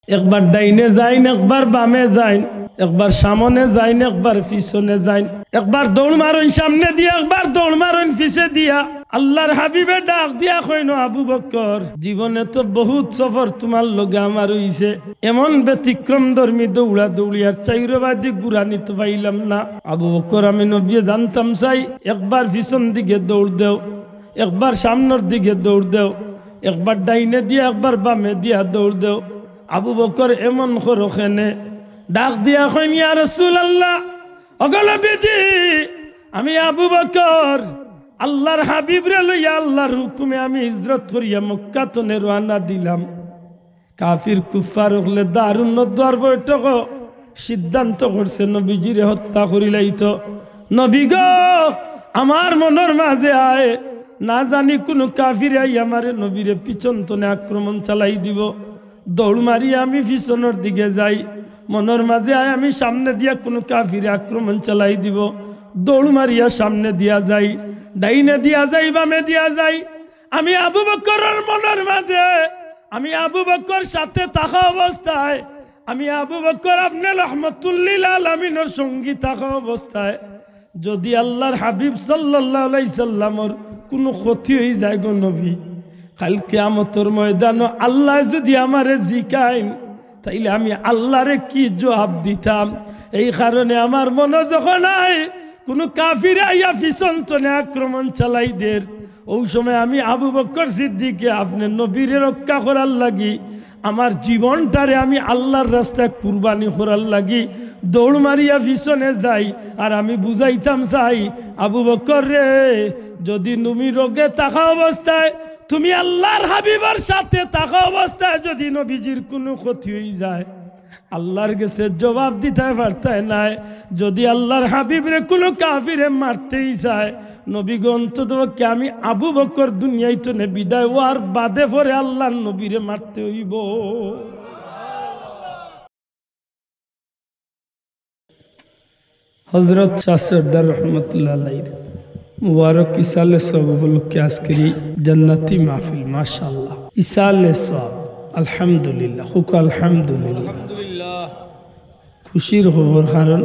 একবার ডাইনে যাইন, একবার বামে যাইন, একবার সামনে যাইন, একবার পিছনে যাইন, একবার দৌড় মারুন সামনে দিয়া, একবার দৌড় মারুন পিছে দিয়া। আল্লাহর হাবিবে ডাক দিয়া কইনো, আবু বকর, জীবনে তো বহুত সফর তোমার লগে আমার হইছে, এমন ব্যতিক্রম ধর্মী দৌড়া দৌড়ি আর চাইরবাদি গুড়া নিতে পাইলাম না। আবু বকর, আমি নবী জানতাম চাই, একবার পিছন দিকে দৌড় দেও, একবার সামনের দিকে দৌড় দেও, একবার ডাইনে দিয়া একবার বামে দিয়া দৌড় দেও। আবু বকর এমন করোখানে ডাক দিয়া কইন, ইয়া রাসূলুল্লাহ, অগলবিজি, আমি আবু বকর আল্লাহর হাবিবরে লইয়া আল্লাহর হুকুমে আমি হিজরত করিয়া মক্কা তনে রওনা দিলাম। কাফির কুফার হলে দারুণ দর বৈঠক সিদ্ধান্ত করছে নবীজিরে হত্যা করিলাইতো। নবী গো, আমার মনের মাঝে আয়, না জানি কোন কাফিরে আই আমারে নবীরে পিছন তনে আক্রমণ চালাই দিব। দৌড় মারি আমি পিছনের দিকে যাই, মনের মাঝে আয় আমি সামনে দিয়া কোনো কাফিরে আক্রমণ চালাই দিব। দৌড় মারিয়া সামনে দিয়া যাই, ডাইনে দিয়া যাই, বামে দিয়া যাই। আমি আবু বকরের মনের মাঝে, আমি আবু বকর সাথে থাকা অবস্থায়, আমি আবু বকর আপনি রহমতুল্লিল আলামিনের সঙ্গী থাকা অবস্থায় যদি আল্লাহর হাবিব সাল্লাল্লাহু আলাইহি সাল্লামর কোনো ক্ষতি হয়ে যায় গো নবী, কাল কিয়ামতের ময়দানে আল্লাহ যদি আমারে জিকাইন, তাইলে আমি আল্লাহরে কি জবাব দিতাম? এই কারণে আমার মনে যখন আয় কোনো কাফির আইয়া পিছন তনে আক্রমণ চালাই দের, ওই সময় আমি আবু বকর সিদ্দিককে আপনার নবীরে রক্ষা করার লাগি, আমার জীবনটারে আমি আল্লাহর রাস্তায় কুরবানি করার লাগি দৌড় মারিয়া পিছনে যাই। আর আমি বুঝাইতাম চাই, আবু বকর রে, যদি তুমি রোগে থাকা অবস্থায়, তুমি আল্লাহর হাবিবের সাথে থাকা অবস্থায় যদি নবীজির কোনো ক্ষতি হয়ে যায়, আল্লাহর কাছে জবাব দিতে পারতে নাই। যদি আল্লাহর হাবিবরে কোনো কাফিরে মারতেই চায়, নবী অন্তত কে আমি আবু বকর দুনিয়ায় তো নে বিদায় ওয়ার বাদে পরে আল্লাহর নবীরে মারতে হইব। হযরত শাহ সরদার রহমতুল্লাহ আলাইহির মুবারক ইসালে সওয়াব উপলক্ষে আজকের জান্নাতি মাহফিল, মাশাআল্লাহ, ইসালে সওয়াব, আলহামদুলিল্লাহ, খুব আলহামদুলিল্লাহ, খুশির খবর। কারণ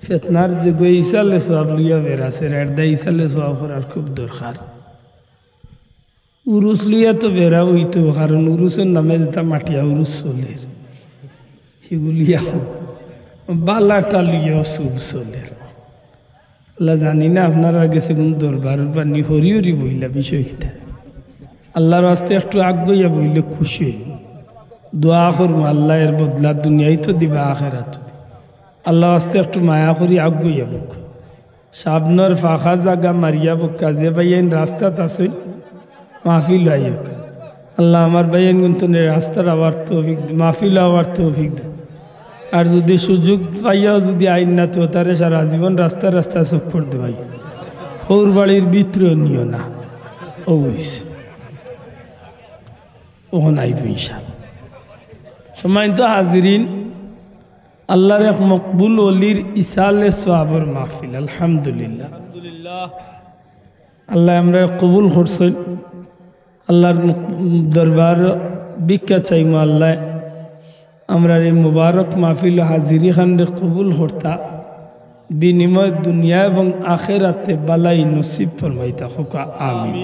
ফেতনার যুগে ইসালে সওয়াব লিয়া বেরাছে, রাড্ডা ইসালে সওয়াব করার খুব দরকার। উরুস লিয়া তো বেরা হইতো, কারণ উরুসের নামে যেটা মাটিয়া উরুস চলে, সেগুলিয়া বালাটা লিয়া শুভ চলে। আল্লাহ জানি না আপনারা গেছে কোন দরবার বানি হরি হরি বইলা বিষয়টা, আল্লাহর আস্তে একটু আগুইয়া বইলে খুশি হইল, দোয়া করবো আল্লাহ এর বদলা দুনিয়ায় তো দিবা আখেরাত। আল্লাহ আস্তে একটু মায়া করি আগুইয়া বুক, সাবনর ফাঁকা জাগা মারিয়া বুক, কাজে ভাইয়েন রাস্তাত আসইল মাহফিল আইক। আল্লাহ আমার ভাইয়েন কিন্তু রাস্তার আবার তৌফিক, মাহফিল আবার তৌফিক দে। আর যদি সুযোগ পাইয়াও যদি আইন না তো তারে সারা জীবন রাস্তা রাস্তা চক্কর দেওয়াই, ওর বাড়ির ভিতরে নিও না, ওখানে আইব ইনশাআল্লাহ। সম্মানিত হাজিরিন, আল্লাহর এক মকবুল ওলির ইসালে সওয়াবের মাহফিল, আলহামদুলিল্লাহ, আল্লাহ আমরা কবুল করছেন। আল্লাহর দরবার ভিক্ষা চাইমু, আল্লাহ আমরা এই মুবারক মাহফিল হাজিরি খানরে কবুল করতা, বিনিময় দুনিয়া এবং আখেরাতে বালাই নসিব ফরমাইতা, হোক আমিন।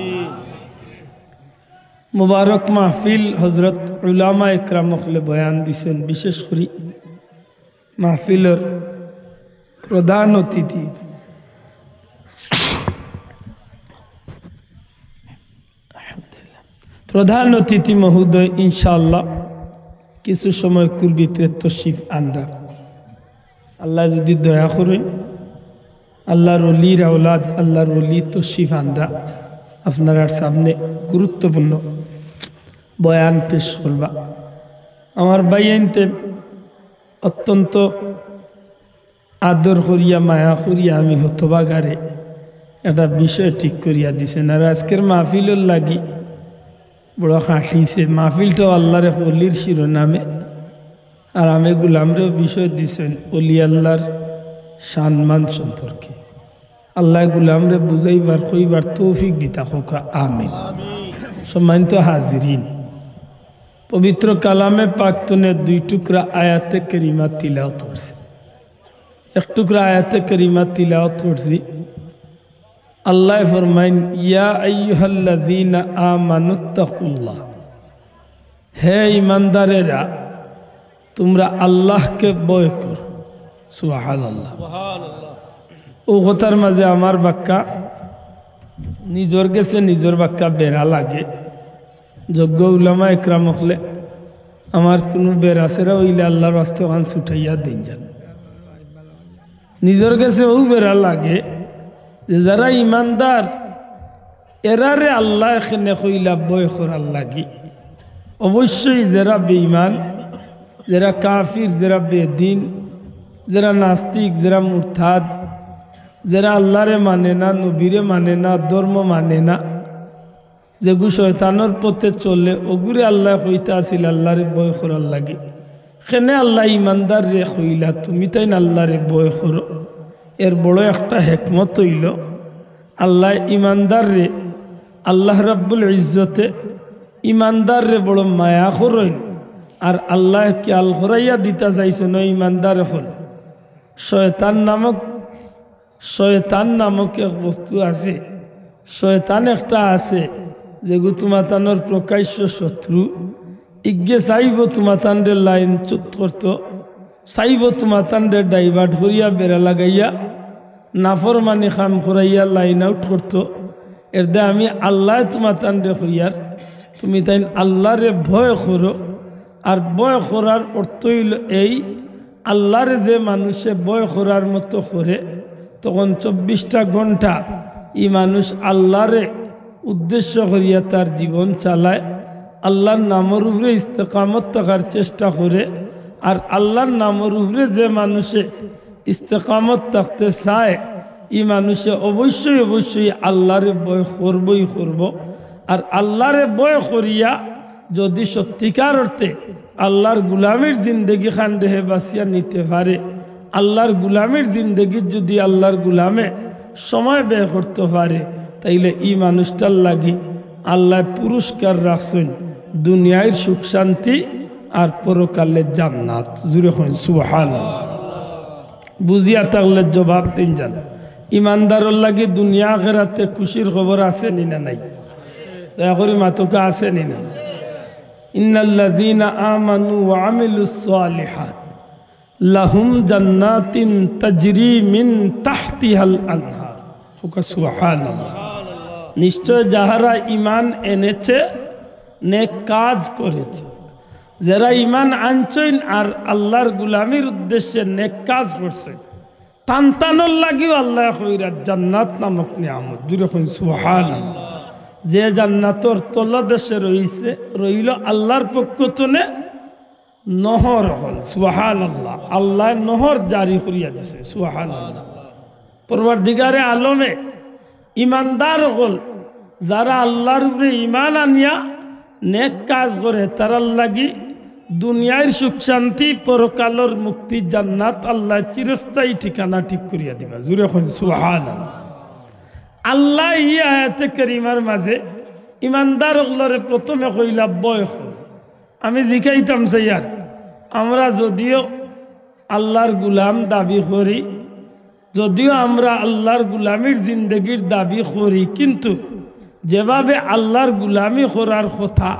মুবারক মাহফিল হজরত উলামা একরাম হলে বয়ান দিছেন। বিশেষ করে মাহফিলের প্রধান অতিথি মহোদয় ইনশাআল্লাহ কিছু সময় ভিতরে তশরিফ আনরা। আল্লাহ যদি দয়া করেন, আল্লাহর ওলির আওলাদ, আল্লাহর ওলি তশরিফ আনরা আপনার সামনে গুরুত্বপূর্ণ বয়ান পেশ করবা। আমার ভাইয়ানতে অত্যন্ত আদর করিয়া মায়া করিয়া আমি হতবাগারে একটা বিষয় ঠিক করিয়া দিছেন। আর আজকের মাহফিলের লাগি বড় খাটিছে, মাহফিলটাও আল্লাহর অলির শিরোনামে, আর আমি গুলামরেও বিষয় দিছেন অলি আল্লাহর সম্মান সম্পর্কে। আল্লাহ গুলামরে বুঝাইবার কইবার তৌফিক দিতা হোক আমিন। সম্মানিত হাজিরিন, পবিত্র কালামে পাকতনে 2 টুকরা আয়াতে কারিমা তিলাওয়াত করছি। এক টুকরা আয়াতে কারিমা তিলাওয়াত করছি। আল্লাহ ফরমাইন, ইয়া আইয়ুহাল্লাযীনা আমানুত্তাকুল্লাহ, হে ঈমানদারেরা তোমরা আল্লাহকে ভয় করো। সুবহানাল্লাহ। ও কথার মাঝে আমার বাক্কা নিজর গেছে, নিজর বাক্কা বেড়া লাগে। যোগ্য উলামা একরাম হলে আমার কোনো বেড়াছেরা হইলে আল্লাহর রাস্তে ওখান ছুটাইয়া দিন যান। নিজর গেছে ও বেড়া লাগে যে যারা ইমানদার এরারে আল্লাহ এখানে কইলা বয় করার লাগি। অবশ্যই যারা বেঈমান, যারা কাফির, যারা বেদিন, যারা নাস্তিক, যারা মুরতাদ, যারা আল্লাহরে মানে না, নবীরে মানে না, ধর্ম মানে না, যেগু শয়তানোর পথে চলে, ওগুরে আল্লাহ কইতা আসিল আল্লাহরে বয় করার লাগি। সেনে আল্লাহ ইমানদার রে কইলা তুমি তাই আল্লাহরে বয় করো। এর বড় একটা হেকমত হইল, আল্লাহ ইমানদার রে, আল্লাহ রাব্বুল ইজ্জতে ইমানদার রে বড় মায়া করইন। আর আল্লাহ কি আল করাইয়া দিতা চাইছেন ইমানদার হল। শয়তান নামক এক বস্তু আছে, শয়তান একটা আছে যেগু তোমাতানোর প্রকাশ্য শত্রু। ইগে চাইব তোমাতানরে লাইন চুত করত, চাইব তোমাতানরে ডাইভার্ট করিয়া বেড়া লাগাইয়া নাফরমানি খাম করাইয়া লাইন আউট করত। এর দে আমি আল্লাহ তোমাতানরে হইয়ার তুমি তাই আল্লাহরে ভয় করো। আর ভয় করার অর্থ হইল এই, আল্লাহরে যে মানুষে ভয় করার মতো করে তখন 24টা ঘন্টা এই মানুষ আল্লাহরে উদ্দেশ্য করিয়া তার জীবন চালায়, আল্লাহর নামের উপরে ইস্তেকামত থাকার চেষ্টা করে। আর আল্লাহর নামের উপরে যে মানুষে ইস্তেকামত থাকতে চায় এই মানুষে অবশ্যই অবশ্যই আল্লাহরে ভয় করবই করব। আর আল্লাহরে ভয় করিয়া যদি সত্যিকার অর্থে আল্লাহর গুলামের জিন্দগি খান রেহে বাঁচিয়া নিতে পারে, আল্লাহর গুলামের জিন্দগির যদি আল্লাহর গুলামে সময় ব্যয় করতে পারে, তাইলে এই মানুষটার লাগি আল্লাহ পুরস্কার রাখছেন দুনিয়ার সুখ শান্তি আর পরকালের জান্নাত। জুড়ে হন সুবহানাল্লাহ। বুঝিয়া থাকলে জবাব দিন যান। ইমানদারের লাগি দুনিয়া আখিরাতে খুশির খবর আছে নি না নাই? দয়া করে মাতুকা আছে নি না? ইন্নাল্লাযীনা আমানু ওয়া আমিলুস সালিহাত লাহুম জান্নাতিন তাজরি মিন তাহতিহাল আনহার। সুবহানাল্লাহ। নিশ্চয় যাহারা ঈমান এনেছে, নেক কাজ করেছে, যারা ঈমান আনছেন আর আল্লাহর গোলামির উদ্দেশ্যে নেক কাজ করছে, তানতানোর লাগিও আল্লাহ কইরা জান্নাত নামক নিয়ামত। জুড়ে কই সুবহানাল্লাহ। যে জান্নাতর তলদেশে রইল আল্লাহর পক্ষ থেকে নহর হল। সুবহানাল্লাহ। আল্লাহ নহর জারি করিয়া দিছে। সুবহানাল্লাহ। পরওয়ারদিগারে আলমে ইমানদার হল যারা আল্লাহর উপরে ঈমান আনিয়া নেক কাজ করে, তারার লাগি দুনিয়ার সুখ শান্তি, পরকালের মুক্তি, জান্নাত আল্লাহ চিরস্থায়ী ঠিকানা ঠিক করিয়া দিবা। জুড়ে কই সুবহানাল্লাহ। আল্লাহ এই আয়াতে কারিমার মাঝে ইমানদার হলরে প্রথমে কইলা বয় হল। আমি জিজ্ঞাইতাম সাইয়ার, আমরা যদিও আল্লাহর গুলাম দাবি করি, যদিও আমরা আল্লাহর গুলামির জিন্দগির দাবি করি, কিন্তু যেভাবে আল্লাহর গুলামি করার কথা,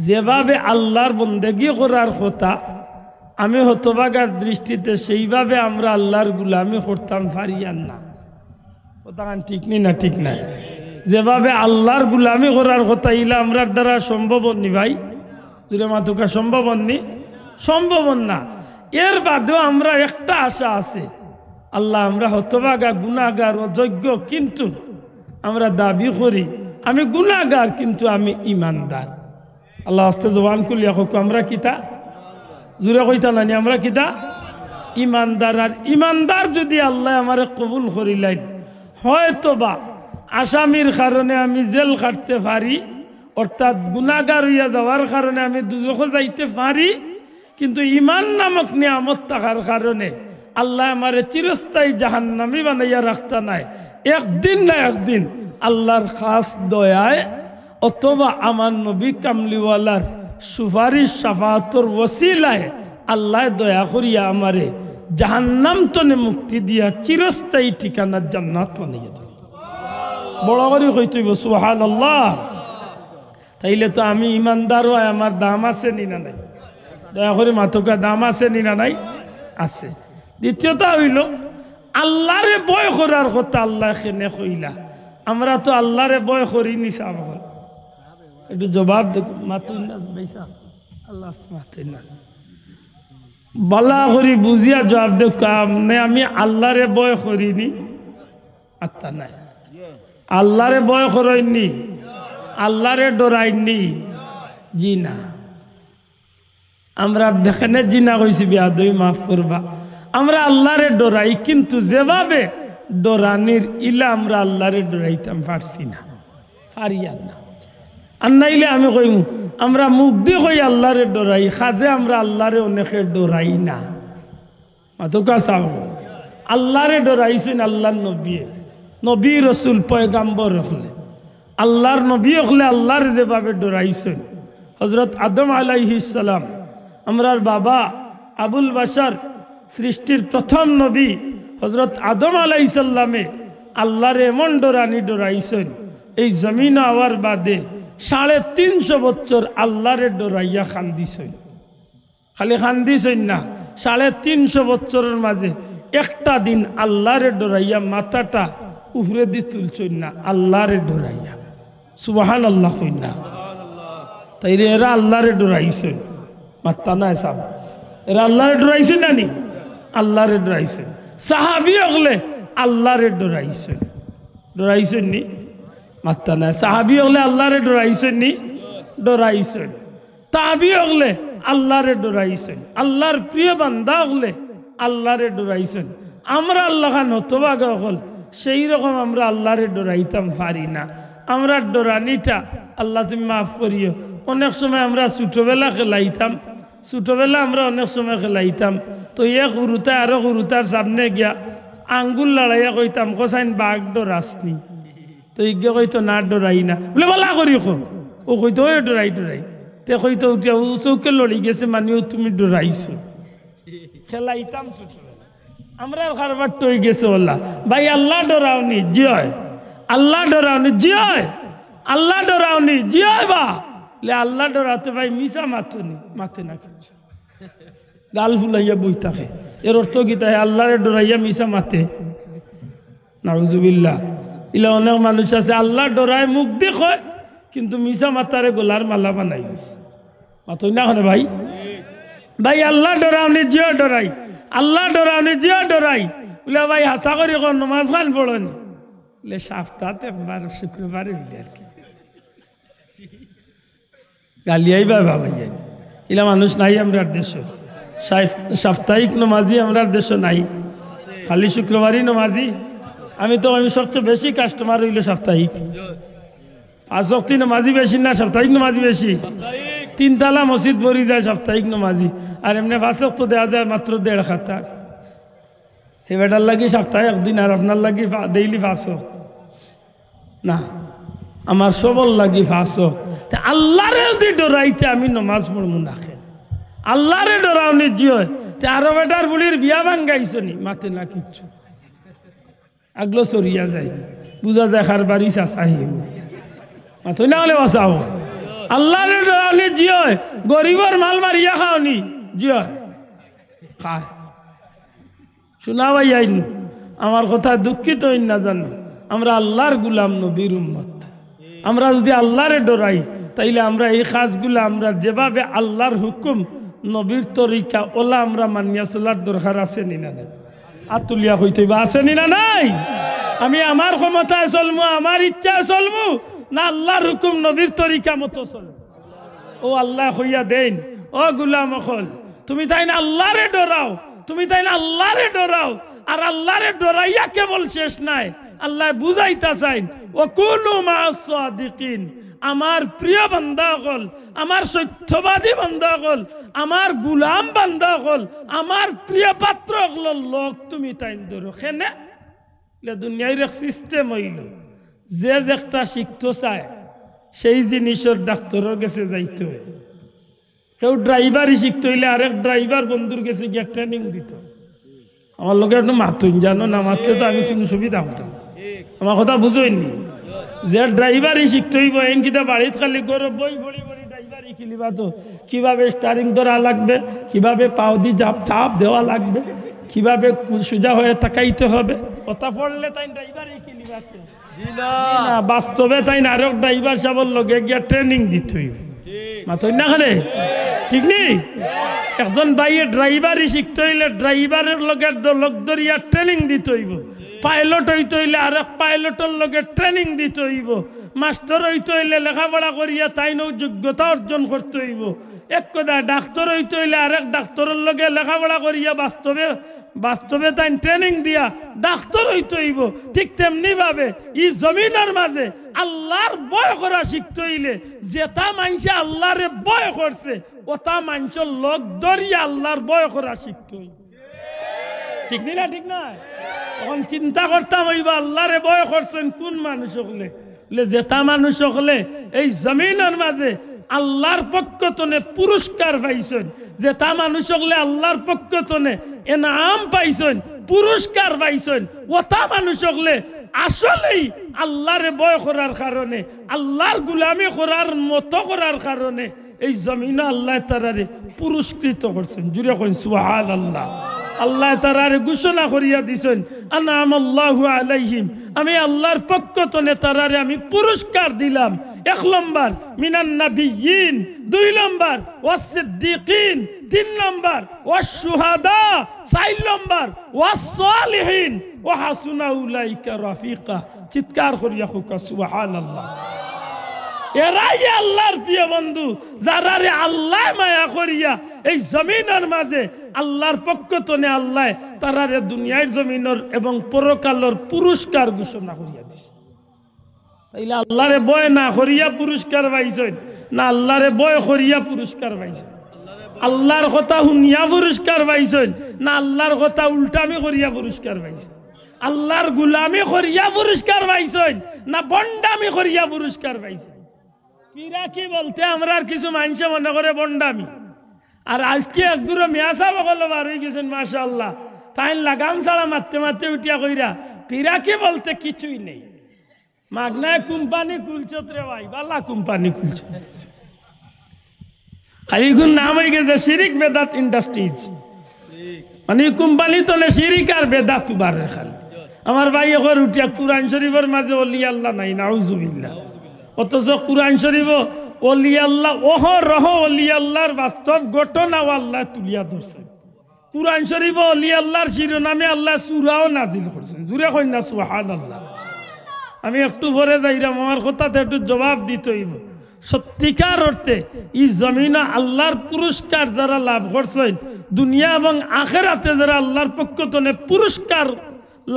যেভাবে আল্লাহর বন্দেগি করার কথা, আমি হতভাগার দৃষ্টিতে সেইভাবে আমরা আল্লাহর গুলামি করতাম পারি আর না। কথা ঠিক নি না? ঠিক নাই। যেভাবে আল্লাহর গুলামি করার কথা ইলা আমরার দ্বারা সম্ভব নি ভাই? জুড়ে মাতুকা সম্ভব নি? সম্ভব না। এর বাদেও আমরা একটা আশা আছে, আল্লাহ আমরা হতভাগা গুনাহগার অযোগ্য, কিন্তু আমরা দাবি করি আমি গুনাহগার কিন্তু আমি ইমানদার। আল্লাহ আস্তে জবান খুলিয়া হোক আমরা কিতা? জুড়ে কইতা নানি আমরা কিতা? ইমানদার। আর ইমানদার যদি আল্লাহ আমারে কবুল করিলেন, হয়তো বা আসামির কারণে আমি জেল কাটতে পারি, অর্থাৎ গুনাহগার হইয়া যাওয়ার কারণে আমি দুজখে যাইতে পারি, কিন্তু ঈমান নামক নিয়ামত থাকার কারণে আল্লাহ আমারে চিরস্থায়ী জাহান্নামী বানাইয়া রাখতা নাই। একদিন না একদিন আল্লাহর খাস দয়ায় অথবা আমার নবী কামলিওয়ালার সুপারিশ শাফাআতর ওসিলায় আল্লাহ দয়া করিয়া আমারে জাহান্নাম তনে মুক্তি দিয়া চিরস্থায়ী ঠিকানা জান্নাত বানাইয়া দিবে। বড় করে কইতেইব সুবহানাল্লাহ। তাইলে তো আমি ইমানদার হয়, আমার দাম আছে নি না নাই? দয়া করে মাতকা দাম আছে নি না নাই? আছে। দ্বিতীয়টা হইল আল্লাহরে ভয় করার কথা আল্লাহ কেনে কইলা? আমরা তো আল্লাহরে ভয় করি নি সাব, একটু জবাব দেখো। মাতুই না বেশা আল্লাহ মাতুই না, বালা করি বুঝিয়া জবাব দেখো। আমি আল্লাহরে ভয় করিনি? আত্মা নাই। আল্লাহরে ভয় করাইনি, আল্লাহরে ডরাইনি? জি না। আমরা দেখেন জিনা কইছি বিয়াদই মাফ করবা, আমরা আল্লাহরে ডরাই, কিন্তু যেভাবে ডরানির ইলা আমরা আল্লাহরে ডরাইতাম পারছি না, পারিয়া না। আর নাইলে আমি কইম আমরা মুখ দিয়ে কই আল্লাহরে ডরাই, খাজে আমরা আল্লাহরে অনেকে ডরাই না। মাতকা চাও আল্লাহরে ডরাইছেন আল্লাহর নবী, নবী রসুল পয়গাম্বর হলে, আল্লাহর নবী হলে আল্লাহর যেভাবে ডরাইছেন। হজরত আদম আলাইহিস সালাম, আমরার বাবা আবুল বাশার, সৃষ্টির প্রথম নবী হজরত আদম আলাইহিস সালামে আল্লাহরে এমন ডরানি ডরাইছেন, এই জমিন আওয়ার বাদে 350 বছর আল্লাহরে ডরাইয়া খান্দিছেন। খালি খান্দিছেন না, 350 বছরের মাঝে একটা দিন আল্লাহরে ডরাইয়া মাথাটা উপরে দিয়ে তুলছেন না, আল্লাহরে ডরাইয়া। সুবহানাল্লাহ কই না? তাইলে এরা আল্লাহরে ডরাইছেন, মাত্তা না সাব, এরা আল্লাহরে ডরাইছেন না নি? আল্লাহরে ডরাইছেন। সাহাবী হলে আল্লাহরে ডরাইছেন, ডরাইছেন নি? মাত্তা না। সাহাবী হলে আল্লাহরে ডরাইছেন নি? ডরাইছেন। তাবি হলে আল্লাহরে ডরাইছেন। আল্লাহর প্রিয় বান্দা হলে আল্লাহরে ডরাইছেন। আমরা আল্লাহ নতবাগা হল সেই রকম আমরা আল্লাহরে ডরাইতাম পারি না। আমরা ডরানিটা আল্লাহ তুমি মাফ করিও। অনেক সময় আমরা ছোটবেলা খেলাইতাম, ছোটবেলা আমরা অনেক সময় খেলাইতাম, তো এক হুরুতা আরো হুরুতার সামনে গিয়া আঙ্গুল লড়াইয়া কইতাম কোসাইন বাঘ ডরাসনি, তো ইগে কইতো না ডরাই না, বলে বলা করি খো, ও কইতো ওই ডরাই ডরাই, তে কইতো উঠিয়া ও চৌকে লড়ি গেছে মানিও তুমি ডরাইছো। খেলাইতাম ছোটবেলা আমরা, কারবার টই গেছে ওলা। ভাই আল্লাহ ডরাওনি জি হয়, আল্লাহ ডরাওনি জি হয়, আল্লাহ ডরাওনি জি হয়। বা আল্লাহ ডরাতে ভাই মিশা মাতুনি, মাতে না কিছু, গাল ফুলাইয়া বই থাকে। এর অর্থ কি তাই আল্লাহরে ডরাইয়া মিশা মাতে? নাউজুবিল্লাহ। ইলা অনেক মানুষ আছে আল্লাহ ডরায় মুখ দিয়ে কয়, কিন্তু মিশা মাতারে গোলার মালা বানাই গেছে। মাতই না হনে ভাই? ভাই আল্লাহ ডরাওনি জিও ডরাই, আল্লাহ ডরাওনি জিও ডরাই। বলে ভাই হাসা করি কোন নমাজ খান পড়নি? বলে সপ্তাহে একবার শুক্রবারে বলে আর কি গালিয়াই বা বাবা যাই। ইলা মানুষ নাই আমরার দেশ, সাপ্তাহিক নমাজি আমরার দেশ নাই, খালি শুক্রবারই নমাজি। আমি সবচেয়ে বেশি কাস্টমার হইল সাপ্তাহিক। 5 ওয়াক্ত নমাজি বেশি না সাপ্তাহিক নমাজি বেশি? 3 তালা মসজিদ ভরি যায় সাপ্তাহিক নমাজি, আর এমনি 5 ওয়াক্ত দেওয়া যায় মাত্র 1.5 খাতার। হে বেটার লাগি সপ্তাহে একদিন, আর আপনার লাগি ডেইলি 5 ওয়াক্ত না, আমার সবল লাগি 5 ওয়াক্ত। আল্লাহরে যদি ডরাইতে আমি নমাজ পড়বো না, আল্লাহরে ডরাওনি জিও। আরো বেটার বুড়ির বিয়া ভাঙ্গাইছ নি? মাতে না কিচ্ছু, আগলো সরিয়া যায়, বুঝা যায় খার বাড়ি চাষাহি মাথই না হলে বাঁচাও। আল্লাহরে ডরাওনি জিও, গরিবর মাল মারিয়া খাওনি জিও খায়। শোনা ভাই আইন আমার কথা দুঃখিত হইন না জানো, আমরা আল্লাহর গুলাম, নবীর উম্মত। আমরা যদি আল্লাহরে ডরাই তাইলে আমরা এই কাজগুলো আমরা যেভাবে আল্লাহর হুকুম, নবীর তরিকা ওলা আমরা মানিয়া চলার দরকার আছে নি না নাই? আতুলিয়া হইতে বা আছে নি না নাই? আমি আমার ক্ষমতায় চলবো, আমার ইচ্ছায় চলবো, না আল্লাহর হুকুম নবীর তরিকা মতো চলবো? ও আল্লাহ হইয়া দেন, ও গুলাম অকল তুমি তাই না আল্লাহরে ডরাও, তুমি তাই না আল্লাহরে ডরাও। আর আল্লাহরে ডরাইয়া কেবল শেষ নাই, আল্লাহ বুঝাইতা চাইন ও কুনু মা'আস সাদিকিন। আমার প্রিয় বান্দা হল, আমার সত্যবাদী বান্দা হল, আমার গুলাম বান্দা হল, আমার প্রিয় পাত্র হল লোক তুমি তাই ধরো। কেনে দুনিয়ার এক সিস্টেম হইল, যে একটা শিখতে চায় সেই জিনিসের ডাক্তারের কাছে যাইতে হয়, কেউ ড্রাইভারই শিখতে হইলে আরেক ড্রাইভার বন্ধুর কাছে গিয়ে ট্রেনিং দিত। আমার লোকের একটু মাতুন জানো না, মারতে তো আমি কোনো সুবিধা হতাম। আমার কথা বুঝইনি যে ড্রাইভারই শিখতে হইব এনকিতে বাড়িতে খালি গরো বই বড়ি বড়ি ড্রাইভারই খেলিবা তো কিভাবে স্টারিং ধরা লাগবে, কিভাবে পাও দি চাপ দেওয়া লাগবে, কিভাবে সোজা হয়ে তাকাইতে হবে, কথা পড়লে তাই ড্রাইভারই খেলিবা তো না, বাস্তবে তাই আরেক ড্রাইভার সাবর লগে গিয়া ট্রেনিং দিতে হইব। মাতই না খানে ঠিক নেই। একজন ভাইয়ে ড্রাইভারই শিখতে হইলে ড্রাইভারের লগে লোক ধরিয়া ট্রেনিং দিতে হইব। পাইলট হইতে হইলে আরেক পাইলটের লগে ট্রেনিং দিতে হইব। মাস্টার হইতে হইলে লেখাপড়া করিয়া তাই নৌ যোগ্যতা অর্জন করতে হইব। এক কথা ডাক্তার হইতে হইলে আরেক ডাক্তারের লগে লেখাপড়া করিয়া বাস্তবে তাই ট্রেনিং দিয়া ডাক্তার হইতে হইব। ঠিক তেমনি ভাবে এই জমিনের মাঝে আল্লাহর ভয় করা শিখতে হইলে যেটা মানুষে আল্লাহরে ভয় করছে ওটা মানুষের লোক ধরিয়া আল্লাহর ভয় করা শিখতে হইব। ঠিক না ঠিক না? তখন চিন্তা করতাম হইব আল্লাহরে ভয় করছেন কোন মানুষ হলে, যেটা মানুষ হলে এই জমিনের মাঝে আল্লাহর পক্ষ তনে পুরস্কার পাইছেন, যেটা মানুষ হলে আল্লাহর পক্ষ তনে এনাম পাইছেন, পুরস্কার পাইছেন, ওটা মানুষ হলে আসলেই আল্লাহরে ভয় করার কারণে, আল্লাহর গুলামি করার মতো করার কারণে এই জমিনে আল্লাহ তারারে পুরস্কৃত করছেন। জুড়ে কইন সুবহানাল্লাহ। আল্লাহ তারারে ঘোষণা করিয়া দিছেন আনআমাল্লাহু আলাইহিম, আমি আল্লাহর পক্ষ থেকে তারারে আমি পুরস্কার দিলাম। 1 নম্বর মিনান নাবিয়্যিন, 2 নম্বর ওয়াস সিদ্দিকিন, 3 নম্বর ওয়াস শুহাদা, 4 নম্বর ওয়াস সালিহিন ওয়া হাসুনা উলাইকা রাফিকা। চিৎকার করিয়া হুকা সুবহানাল্লাহ। এরাই আল্লাহর প্রিয় বন্ধু, যারারে আল্লাহ মায়া করিয়া এই জমিনের মাঝে আল্লাহর পক্ষ থেকে আল্লাহ তারারে দুনিয়ার জমিনের এবং পরকালের পুরস্কার ঘোষণা করিয়া দিছে। তাইলে আল্লাহরে ভয় না করিয়া পুরস্কার পাইছেন না আল্লাহরে ভয় করিয়া পুরস্কার পাইছেন? আল্লাহর কথা শুনিয়া পুরস্কার পাইছেন না আল্লাহর কথা উল্টামি করিয়া পুরস্কার পাইছেন? আল্লাহর গুলামি করিয়া পুরস্কার পাইছেন না বন্ডামি করিয়া পুরস্কার পাইছেন? পিরাকি বলতে আমরা আর কিছু মানুষ মনে করে বন্ডামি। আর আজকে একগুলো মেয়াসা বগল বার হয়ে গেছেন মাশাআল্লাহ, তাই লাগাম ছাড়া মারতে মারতে উঠিয়া কইরা পিরাকি বলতে কিছুই নেই। মাগনায় কোম্পানি খুলছত রে ভাই, বালা কোম্পানি খুলছ, খালি নাম হয়ে গেছে শিরিক বেদাত ইন্ডাস্ট্রিজ। মানে কোম্পানি তলে শিরিক আর বেদাত বার খালি। আমার ভাই এখন উঠিয়া কুরআন শরীফের মাঝে ওলি আল্লাহ নাই, নাউজুবিল্লাহ। অথচ কুরআন শরীফ ওলি আল্লাহ রহ ওলি আল্লাহর বাস্তব ঘটনাও আল্লাহ তুলিয়া ধরছেন। কুরআন শরীফ ওলি আল্লাহর শিরোনামে আল্লাহ সূরাও নাজিল করছেন। জুড়ে কই না সুবহানাল্লাহ। আমি একটু পরে যাইরাম, আমার কথাতে একটু জবাব দিতে হইব। সত্যিকার অর্থে এই জমিনে আল্লাহর পুরস্কার যারা লাভ করছেন, দুনিয়া এবং আখিরাতে যারা আল্লাহর পক্ষ থেকে পুরস্কার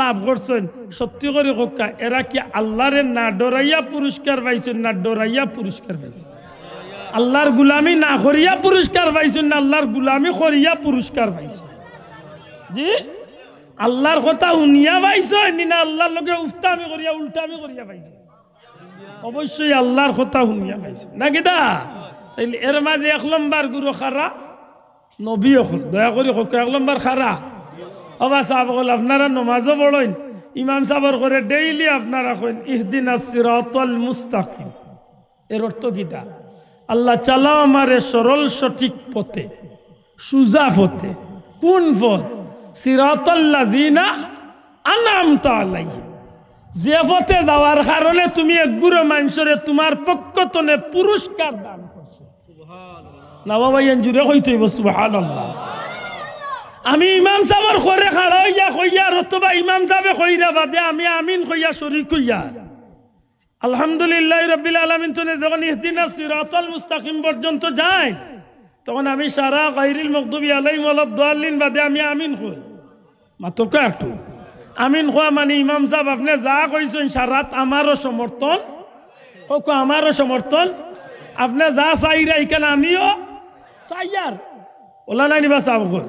লাভ করছেন, সত্যি করে হোকা এরা কি আল্লাহরে না ডরাইয়া পুরস্কার পাইছেন না ডরাইয়া পুরস্কার পাইছেন? আল্লাহর গুলামি না করিয়া পুরস্কার পাইছেন না আল্লাহর গুলামি করিয়া পুরস্কার পাইছেন? জি, আল্লাহর কথা শুনিয়া পাইছেন না আল্লাহর লগে উফতামি করিয়া উল্টামি করিয়া পাইছেন? অবশ্যই আল্লাহর কথা শুনিয়া পাইছেন নাকি দা? এর মাঝে 1 নম্বর গুরু খারা নবী হল, দয়া করে হোক 1 নম্বর খারা। অবা সাহেব বল আপনারা নমাজও পড়েন, ইমাম সাহেবের করে ডেইলি আপনারা কইন ইহদিনাস সিরাতাল মুস্তাকিম। এর অর্থ কিটা? আল্লাহ চালাও আমারে সরল সঠিক পথে, সুজা পথে। কোন পথ? সিরাতাল লাযিনা আনআমতা আলাইহিম। যে পথে যাওয়ার কারণে তুমি একগুলো মানুষের তোমার পক্ষ থেকে পুরস্কার দান করছো। সুবহানাল্লাহ। না বাবা জুড়ে কইতে হইব সুবহানাল্লাহ। আমি ইমাম সাহেবের ঘরে খাড়া হইয়া কইয়া অথবা ইমাম সাহেবে কইরা বাদে আমি আমিন কইয়া শরীক কইয়া আলহামদুলিল্লাহ রাব্বিল আলামিন তনে যখন ইহদিনাস সিরাতাল মুস্তাকিম পর্যন্ত যায়, তখন আমি সারা গায়রিল মাগদুবি আলাইহিম ওয়ালাদ দাল্লিন বাদে আমি আমিন কই। মাত্র একটু আমিন কোয়া মানে ইমাম সাহেব আপনি যা কইছেন সারাত আমারও সমর্থন, কোকো আমারও সমর্থন, আপনি যা চাইরা এখানে আমিও চাইয়ার ওলা নাই নিবা সাহেব কই।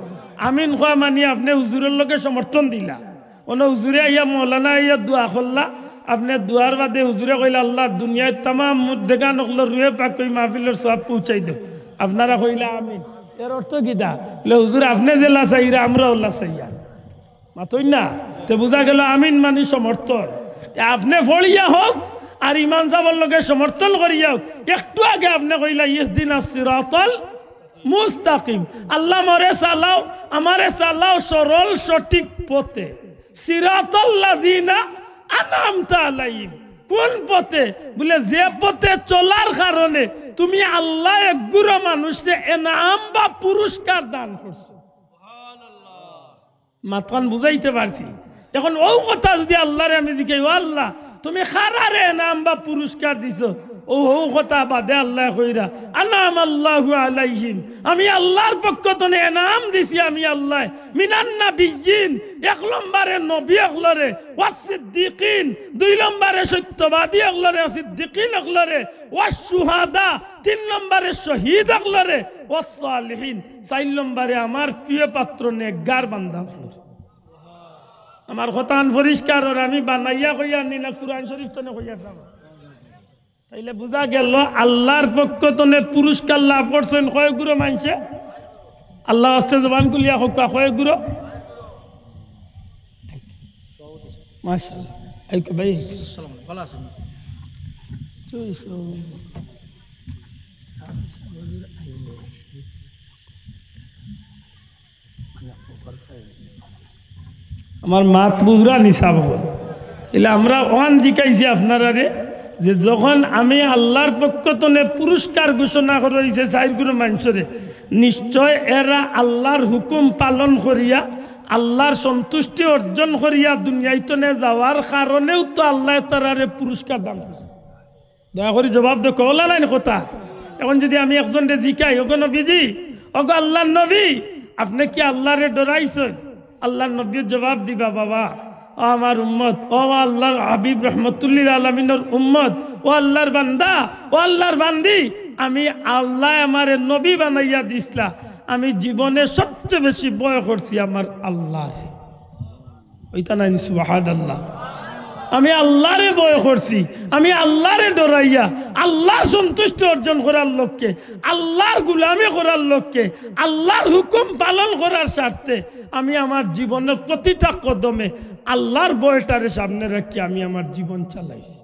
আমিন কোয়া মানি আপনি হুজুরের লোকে সমর্থন দিলা, অন্য হুজুরে আইয়া মৌলানা আইয়া দোয়া করলা, আপনি দোয়ার বাদে হুজুরে কইলা আল্লাহ দুনিয়ায় তাম দেখা নকল রুহে পাক কই মাহফিলের সব পৌঁছাই দেব। আপনারা কইলা আমিন এর অর্থ কিটা হুজুর আপনি যে লাসাইরা আমরাও লাসাইয়া মাতই না তো বোঝা গেল আমিন মানে সমর্থন আপনি ফড়িয়া হোক আর ইমাম সাহেবের লগে সমর্থন করিয়া হোক একটু আগে আপনি কইলা ইহদিনাস সিরাতাল মুস্তাকিম আল্লাহ মরে চালাও আমারে চালাও সরল সঠিক পথে সিরাতাল লাযিনা আনআমতা আলাইহিম কোন পথে বলে যে পথে চলার কারণে তুমি আল্লাহ একগুলো মানুষকে এনাম বা পুরস্কার দান করছো মাতকান বুঝাইতে পারছি এখন ও কথা যদি আল্লাহরে আমি জিজ্ঞাসা ও আল্লাহ তুমি খারারে এনাম বা পুরস্কার দিছো ও কথা বাদে আল্লাহ কইরা আনাম আল্লাহু আলাইহিম আমি আল্লাহর পক্ষ থেকে এনাম দিছি আমি আল্লাহ মিনান নাবিয়্যিন এক নম্বরে নবী হলরে ওয়াস সিদ্দিকিন দুই নম্বরে সত্যবাদী হলরে সিদ্দিকিন হলরে ওয়াস শুহাদা তিন নম্বরে শহীদ হলরে ওয়াস সালিহিন চার নম্বরে আমার প্রিয় পাত্র নেকগার বান্দা হলরে আমার কথান পরিষ্কার আর আমি বানাইয়া কইয়া নি না কুরআন শরীফ তনে কইয়া যাব তাইলে বুঝা গেল আল্লাহর পক্ষ থেকে পুরস্কার লাভ করছেন কয় গুরু মানছে আল্লাহ আস্তে জবান কুলিয়া হোক কয় গুরু মাশাআল্লাহ আইকে ভাই আসসালামু ভালো আছেন আমার মাত বুঝরা নিসাব হল এলে আমরা ওয়ান জিকাইছি আপনারা রে যে যখন আমি আল্লাহর পক্ষ থেকে পুরস্কার ঘোষণা করেছে চাইরগুলো মানুষরে নিশ্চয় এরা আল্লাহর হুকুম পালন করিয়া আল্লাহর সন্তুষ্টি অর্জন করিয়া দুনিয়াইতনে যাওয়ার কারণেও তো আল্লাহ তারারে পুরস্কার দান করছে দয়া করে জবাব দে কলা নাই কথা এখন যদি আমি একজনকে জিকাই ওগো নবীজি ওগো আল্লাহর নবী আপনি কি আল্লাহরে ডরাইছেন আল্লাহর নবীর জবাব দিবা বাবা আমার উম্মত ও আল্লাহর হাবিব রহমতুল্লিল আলমিনের উম্মত ও আল্লাহর বান্দা ও আল্লাহর বান্দি আমি আল্লাহ আমার নবী বানাইয়া দিসলা আমি জীবনে সবচেয়ে বেশি ভয় করছি আমার আল্লাহর ওইটা নাই সুবহানাল্লাহ আমি আল্লাহরে ভয় করছি আমি আল্লাহরে ডরাইয়া আল্লাহ সন্তুষ্টি অর্জন করার লক্ষ্যে আল্লাহর গোলামি করার লক্ষ্যে আল্লাহর হুকুম পালন করার স্বার্থে আমি আমার জীবনের প্রতিটা কদমে আল্লাহর ভয়টারে সামনে রাখি আমি আমার জীবন চালাইছি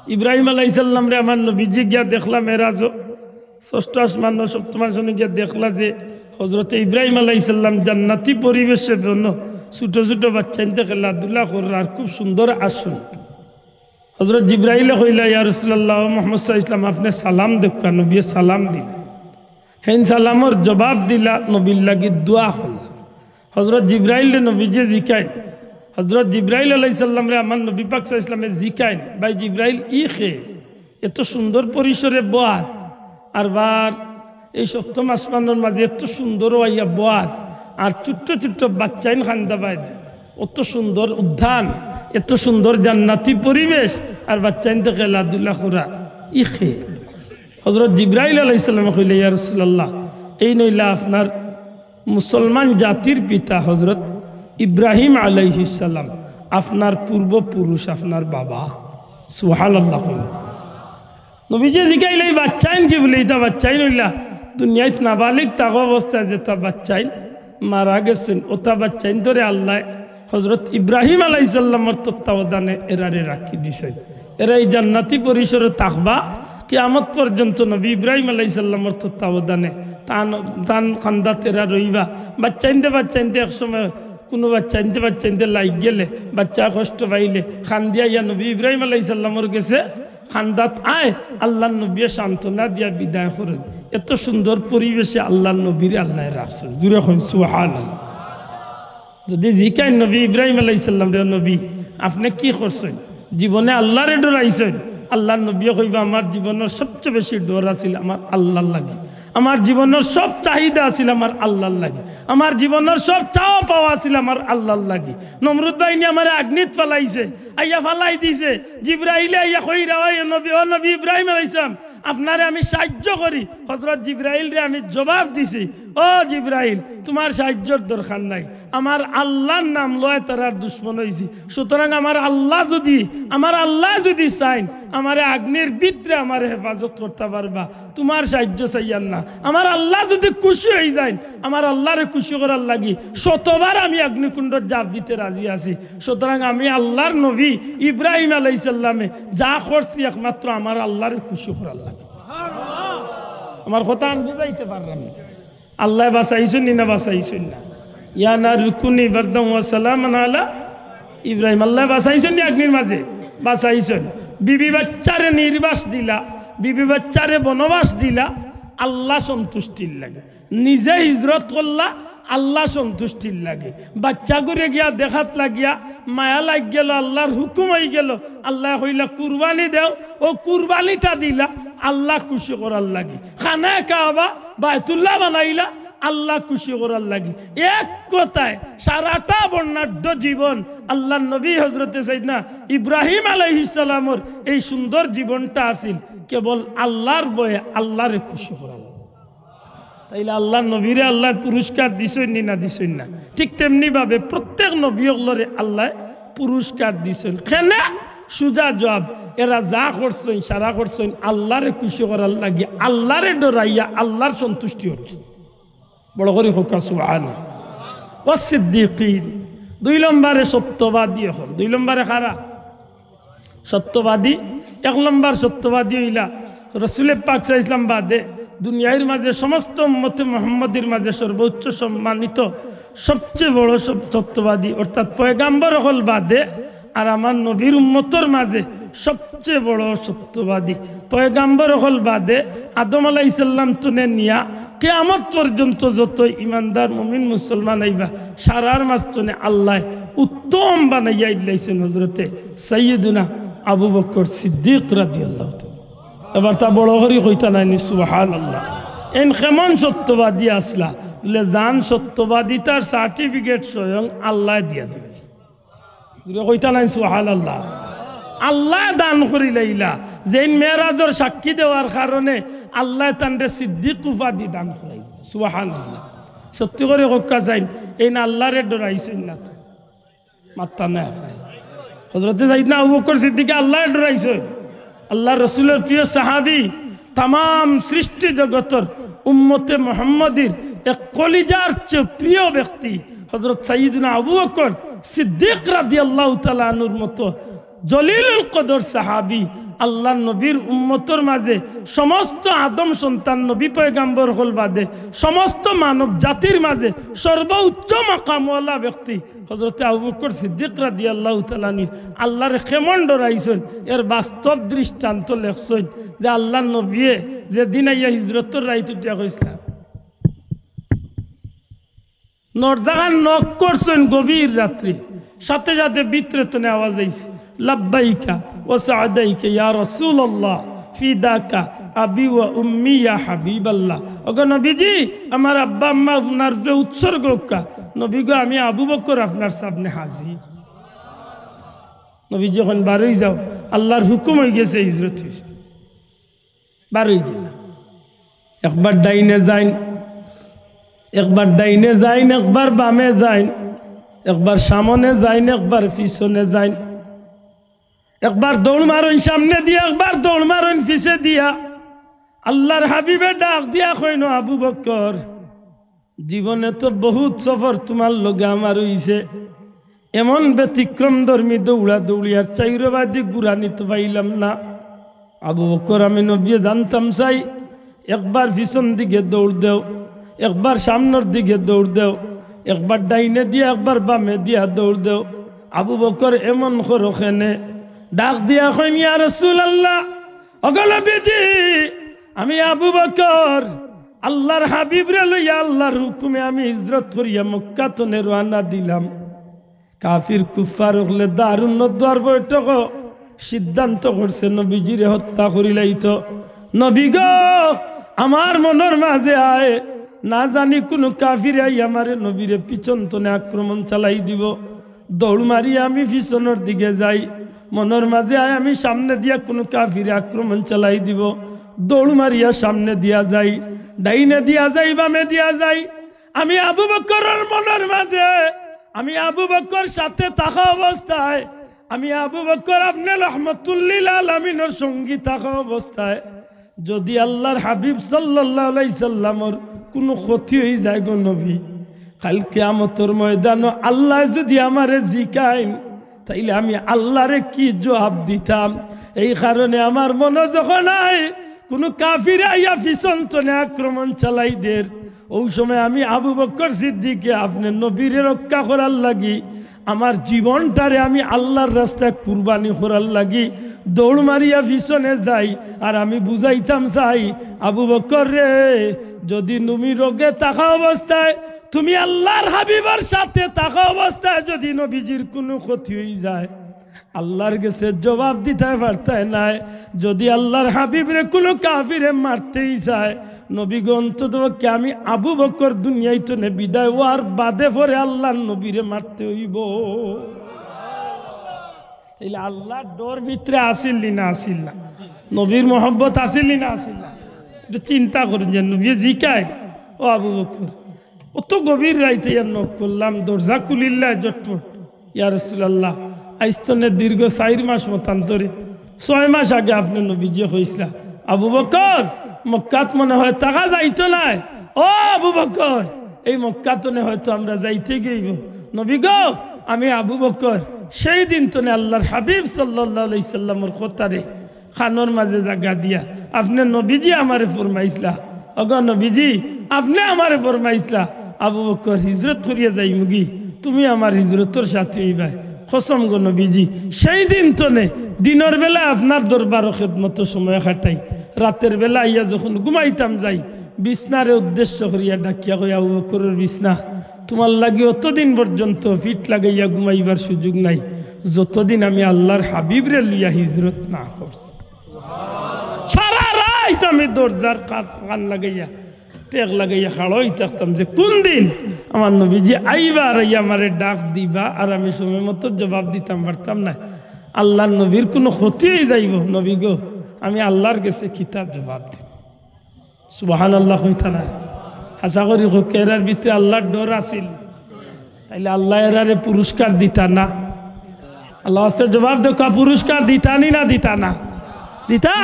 ইব্রাহিম আলাইহিস সালাম রে আমার নবীজি গিয়া দেখলাম মেরাজ ষষ্ঠ আসমান সপ্তম আসমানে গিয়া দেখলা যে হযরত ইব্রাহিম আলাইহিস সালাম জান্নাতি পরিবেশে ছোট ছোট বাচ্চা ইনতে খেলাধুলা করার আর খুব সুন্দর আসন হযরত জিবরাইল কইলা ইয়া রাসূলুল্লাহ মুহাম্মদ সাল্লাল্লাহু আলাইহি ওয়াসাল্লাম আপনি সালাম দেখা নবী সালাম দিলা হেন সালামর জবাব দিলা নবীর লাগি দোয়া করলা হযরত জিবরাইল নবীজি জিকাইন হযরত জিবরাইল আলাইহিস সালাম রে আমার নবী পাক সাল্লাল্লাহু আলাইহি ওয়াসাল্লামে জিকাইন ভাই জিবরাইল ইখে এত সুন্দর পরিসরে বাত আর বার এই সপ্তম আসমানের মাঝে এত সুন্দর আইয়া বাত আর ছোট্ট ছোট্ট বাচ্চাইন খান্দাবাদ অত সুন্দর উদ্যান এত সুন্দর জান্নাতি পরিবেশ আর বাচ্চাইন থেকে খেলাধুলা করা ইখে হযরত জিবরাইল আলাইহিস সালাম কইলে ইয়া রাসূলুল্লাহ এই নইলা আপনার মুসলমান জাতির পিতা হযরত ইব্রাহিম আলাইহিস সালাম আপনার পূর্বপুরুষ আপনার বাবা সুবহানাল্লাহ নবীজি জিগাইলে এই বাচ্চাইন কি বলে এটা বাচ্চাইন হইলা দুনিয়ায় নাবালিগ থাকা অবস্থায় যেটা বাচ্চাইন মারা গেছেন ওটা বাচ্চাইন ধরে আল্লাহ হযরত ইব্রাহিম আলাইহিস সালামের তত্ত্বাবধানে এরারে রাখি দিছেন এরা এই জান্নাতি পরিসরে থাকবা কিয়ামত পর্যন্ত নবী ইব্রাহিম আলাইহিস সালামের তত্ত্বাবধানে তান খান্দাত এরা রইবা বাচ্চাইনতে একসময় কোনো বাচ্চাইনতে লাগ গেলে বাচ্চা কষ্ট পাইলে খান দিয়া ইয়া নবী ইব্রাহিম আলাইহিস সালামের গেছে খান্দাত আয় আল্লাহ নবী সান্ত্বনা দিয়া বিদায় করেন এত সুন্দর পরিবেশে আল্লাহ নবীর আল্লাহ রাখছেন জুড়ে হন সুবহানাল্লাহ যদি জিকাই নবী ইব্রাহিম আলাইহিস সালাম রে নবী আপনি কি করছেন জীবনে আল্লাহরে ডরাইছেন আল্লাহ নবী কইবা আমার জীবনের সবচেয়ে বেশি ডর আছিল আমার আল্লাহর লাগি আমার জীবনের সব চাহিদা আছিল আমার আল্লাহর লাগি, আমার জীবনের সব চাওয়া পাওয়া আছিল আমার আল্লাহর লাগি। নমরুদ বাহিনী আমার আগ্নিত ফালাইছে, আইয়া ফালাই দিছে। জিব্রাইলে আইয়া কইরা ওই নবী, ও নবী ইব্রাহিম আলাইহিস সালাম, আপনারে আমি সাহায্য করি। হযরত জিব্রাইল রে আমি জবাব দিছি, ও জিব্রাইল তোমার সাহায্যের দরকার নাই, আমার আল্লাহর নাম লয় তারার দুশ্মন হইছি। সুতরাং আমার আল্লাহ যদি চাইন আমারে আগ্নির ভিতরে আমার হেফাজত করতে পারবা, তোমার সাহায্য চাইয়ান না। আমার আল্লাহ যদি খুশি হয়ে যায়, আমার আল্লাহরে খুশি করার লাগি শতবার আমি অগ্নিকুণ্ডর জাপ দিতে রাজি আছি। সুতরাং আমি আল্লাহর নবী ইব্রাহিম আলাইহিস সালামে যা করছি একমাত্র আমার আল্লাহরে খুশি করার লাগি। আমার কথা আমি বুঝাইতে পারলাম না। আল্লাহ বাঁচাইছেন না বাঁচাইছেন না? ইয়া না রুকুনি বারদাম ওয়া সালামান আলা ইব্রাহিম। আল্লাহ বাঁচাইছেন না অগ্নির মাঝে? বাঁচাইছেন। বিবি বাচ্চারে নির্বাস দিলা, বিবি বাচ্চারে বনবাস দিলা, আল্লাহ সন্তুষ্টির লাগে। নিজে হিজরত করলা, আল্লাহ সন্তুষ্টির লাগে। বাচ্চা করে গিয়া দেখাত লাগিয়া মায়া লাগ গেল, আল্লাহর হুকুম হয়ে গেল। আল্লাহ কইলা কুরবানি দেও, ও কুরবানিটা দিলা আল্লাহ খুশি করার লাগে। খানায় কাবা বায়তুল্লাহ বানাইলা আল্লাহ খুশি করার লাগে। এক কথায় সারাটা বর্ণাঢ্য জীবন আল্লাহ নবী হজরতে সাইয়েদনা ইব্রাহিম আলাইহিস সালামের এই সুন্দর জীবনটা আছিল কেবল আল্লাহর বয়ে আল্লাহরে খুশি করার। তাইলে আল্লাহ নবীরে আল্লাহ পুরস্কার দিছেন না দিছেন না? ঠিক তেমনি ভাবে প্রত্যেক নবীরে আল্লাহ পুরস্কার দিছেন। কেন? সুজা জবাব, এরা যা করছেন সারা করছেন আল্লাহরে খুশি করার লাগে, আল্লাহরে ডরাইয়া আল্লাহর সন্তুষ্টি হচ্ছে। বড় করে হোক সুবহানাল্লাহ। ওয়াস সিদ্দিকিন, 2 নম্বরে সত্যবাদী হল। 2 নম্বরে খারা সত্যবাদী। 1 নম্বর সত্যবাদী হইলা রাসূল পাক সাল্লাল্লাহু আলাইহি ওয়াসাল্লাম বাদে দুনিয়ার মাঝে সমস্ত উম্মতে মুহাম্মাদের মাঝে সর্বোচ্চ সম্মানিত সবচেয়ে বড় সত্যবাদী অর্থাৎ পয়গাম্বর হল বাদে আর আমার নবীর উম্মতর মাঝে সবচেয়ে বড় সত্যবাদী পয়গাম্বর হল বাদে আদম আলাইহিস সালাম তুনে নিয়া কিয়ামত পর্যন্ত যত ইমানদার মুমিন মুসলমান আইবা সারার মাঝখানে আল্লাহ উত্তম বানাইয়া দিয়েছেন হযরতে সাইয়্যিদুনা আবু বকর সিদ্দিক রাদিয়াল্লাহু তাআলা। এবার তা বড় করি কইতা নাই সুবহানাল্লাহ। এন কেমন সত্যবাদী আসলা বলে জান সত্যবাদিতার সার্টিফিকেট স্বয়ং আল্লাহ দিয়া দিয়েছে। কইতা নাই সুবহানাল্লাহ। আল্লাহ দান করি লাইলা যে মেরাজের সাক্ষী দেওয়ার কারণে আল্লাহ তান্ডে সিদ্দিক উপাধি দান করাই। সুবহানাল্লাহ। সত্যি করে হক্কা চাই এই না আল্লাহরে ডরাইছেন না তো মাত্তা না। হযরতে সাইয়েদনা আবু বকর সিদ্দিক আল্লাহরে ডরাইছেন। আল্লাহ রসুলের প্রিয় সাহাবী, তাম সৃষ্টি জগতের উম্মতে মুহাম্মাদির এক কলিজার চেয়ে প্রিয় ব্যক্তি হযরত সাইয়েদনা আবু বকর সিদ্দিক রাদিয়াল্লাহু তাআলা আনহুর মতো জলিলুল কদর সাহাবী আল্লাহ নবীর উম্মতর মাঝে সমস্ত আদম সন্তান নবী পয়গাম্বর হল বাদে সমস্ত মানব জাতির মাঝে সর্বোচ্চ মাকামওয়ালা ব্যক্তি হযরত আবু বকর সিদ্দিক রাদিয়াল্লাহু তাআলা আল্লাহর কেমন ডরাইছেন এর বাস্তব দৃষ্টান্ত লেখছেন। যে আল্লাহ নবী যে দিন আইয়া হিজরতের রাইত উঠিয়া কইছেন নরজাগান নক করছেন গভীর রাত্রি, সাথে সাথে ভিতরে তনে আওয়াজ আইছে লাব্বাইকা ওয়া সা'দাইকা ইয়া রাসূলুল্লাহ ফিদাকা আবি ওয়া উম্মি ইয়া হাবিবাল্লাহ। ওগো নবীজি আমার আব্বা আম্মা আপনার যে উৎসর্গ কা নবী গো আমি আবু বকর আপনার সামনে হাজির। নবী যখন বারোই যাও আল্লাহর হুকুম হয়ে গেছে হিজরত হইছে বারোই গেল। একবার ডাইনে যাইন, একবার ডাইনে যাইন, একবার বামে যাইন, একবার সামনে যাইন, একবার পিছনে যাইন, একবার দৌড় মারুন সামনে দিয়া, একবার দৌড় মারুন পিছে দিয়া। আল্লাহর হাবিবে ডাক দিয়া কইন আবু বকর জীবনে তো বহুত সফর তোমার লগে আমার হইছে, এমন ব্যতিক্রম ধর্মী দৌড়া দৌড়ি আর চাইরবাদী গুড়া নিতে পাইলাম না। আবু বকর আমি নবী জানতাম চাই একবার পিছন দিকে দৌড় দেও, একবার সামনের দিকে দৌড় দেও, একবার ডাইনে দিয়া একবার বামে দিয়া দৌড় দেও। আবু বকর এমন করো খেনে ডাক দিয়া কইন ইয়া রাসূলুল্লাহ ওগো নবীজি আমি আবু বকর আল্লাহর হাবিব রে লইয়া আল্লাহর হুকুমে আমি হিজরত করিয়া মক্কা তনে রওনা দিলাম। কাফির কুফার হলে দারুণ নদর বৈঠক সিদ্ধান্ত করছে নবীজিরে হত্যা করিলাইতো। নবী গো আমার মনের মাঝে আয় না জানি কোন কাফির আই আমার নবীরে পিছন তনে আক্রমণ চালাই দিব, দৌড় মারি আমি পিছনের দিকে যাই, মনের মাঝে আয় আমি সামনে দিয়া কোন কাফিরে আক্রমণ চালাই দিব, দৌড় মারিয়া সামনে দিয়া যাই, ডাইনে দিয়া যাই, বামে দিয়া যাই। আমি আবু বকরের মনের মাঝে, আমি আবু বকর সাথে থাকা অবস্থায়, আমি আবু বকর আপনি রহমতুল্লিল আলামিনের সঙ্গী থাকা অবস্থায় যদি আল্লাহর হাবিব সাল্লাল্লাহু আলাইহি সাল্লামর কোনো ক্ষতি হয়ে যায় গো নবী, কাল কিয়ামতের ময়দানে আল্লাহ যদি আমারে জিকাইন তাইলে আমি আল্লাহরে কি জবাব দিতাম? এই কারণে আমার মনে যখন আয় কোনো কাফির আইয়া পিছন তনে আক্রমণ চালাই দের, ওই সময় আমি আবু বকর সিদ্দিককে আপনি নবীরে রক্ষা করার লাগি আমার জীবনটারে আমি আল্লাহর রাস্তায় কুরবানি করার লাগি দৌড় মারিয়া পিছনে যাই। আর আমি বুঝাইতাম চাই, আবু বকর রে, যদি তুমি রোগে থাকা অবস্থায়, তুমি আল্লাহর হাবিবের সাথে থাকা অবস্থায় যদি নবীজির কোনো ক্ষতি হয়ে যায় আল্লাহর কাছে জবাব দিতে পারতাই নাই। যদি আল্লাহর হাবিবরে কোনো কাফিরে মারতেই চায় নবী অন্তত কে আমি আবু বকর দুনিয়ায় তো নে বিদায় ওয়ার বাদে পরে আল্লাহর নবীরে মারতে হইব। তাইলে আল্লাহর ডর ভিতরে আসিল না আসিল না, নবীর মোহব্বত আসিল না আসিল না, একটু চিন্তা করুন যে নবী জিকায় ও আবু বকর অত গভীর রাইতে ইয়ার নক করলাম, দরজা খুলিল্লা জটফট, ইয়া রাসূলুল্লাহ আইস্তনের দীর্ঘ 4 মাস মতান্তরে 6 মাস আগে আপনি নবীজি হইছিলা, আবু বকর মক্কাত মনে হয় টাকা যাইতো নাই, ও আবু বকর এই মক্কাতনে হয়তো আমরা যাইতে গইব। নবী গো, আমি আবু বকর সেই দিন তনে আল্লাহর হাবিব সাল্লাল্লাহু আলাইহি সাল্লামের কথারে খানোর মাঝে জায়গা দিয়া আপনি নবীজি আমারে ফরমাইছিলা, ওগো নবীজি আপনি আমারে ফরমাইছিলা আবু বকর হিজরত করিয়া যাই মুগি, তুমি আমার হিজরতর সাথে হইবা। কসম গো নবীজি, সেই দিন তনে দিনের বেলা আপনার দরবারও খেদমত সময় কাটাই, রাতের বেলা ইয়া যখন ঘুমাইতাম যাই বিছনারে উদ্দেশ্য করিয়া ডাকিয়া কই, আবু বকরের বিছনা তোমার লাগি অতদিন পর্যন্ত ফিট লাগাইয়া ঘুমাইবার সুযোগ নাই যতদিন আমি আল্লাহর হাবিবরে লইয়া হিজরত না করছি। সারা রাত আমি দরজার কান লাগাইয়া টেক লাগাইয়া খাড়াই থাকতাম যে কোন দিন আমার নবীজি আইবা আর আমারে ডাক দিবা, আর আমি সময় মতো জবাব দিতাম পারতাম না। আল্লাহর নবীর কোনো ক্ষতি হয়ে যাইব, নবী গো আমি আল্লাহর কাছে কিতাব জবাব দিব। সুবহানাল্লাহ হইতা না, আশা করি এরার ভিতরে আল্লাহর ডর আসিল, তাইলে আল্লাহ এরারে পুরস্কার দিতা না? আল্লাহ জবাব দেখা পুরস্কার দিতানি না দিতা না? দিতা।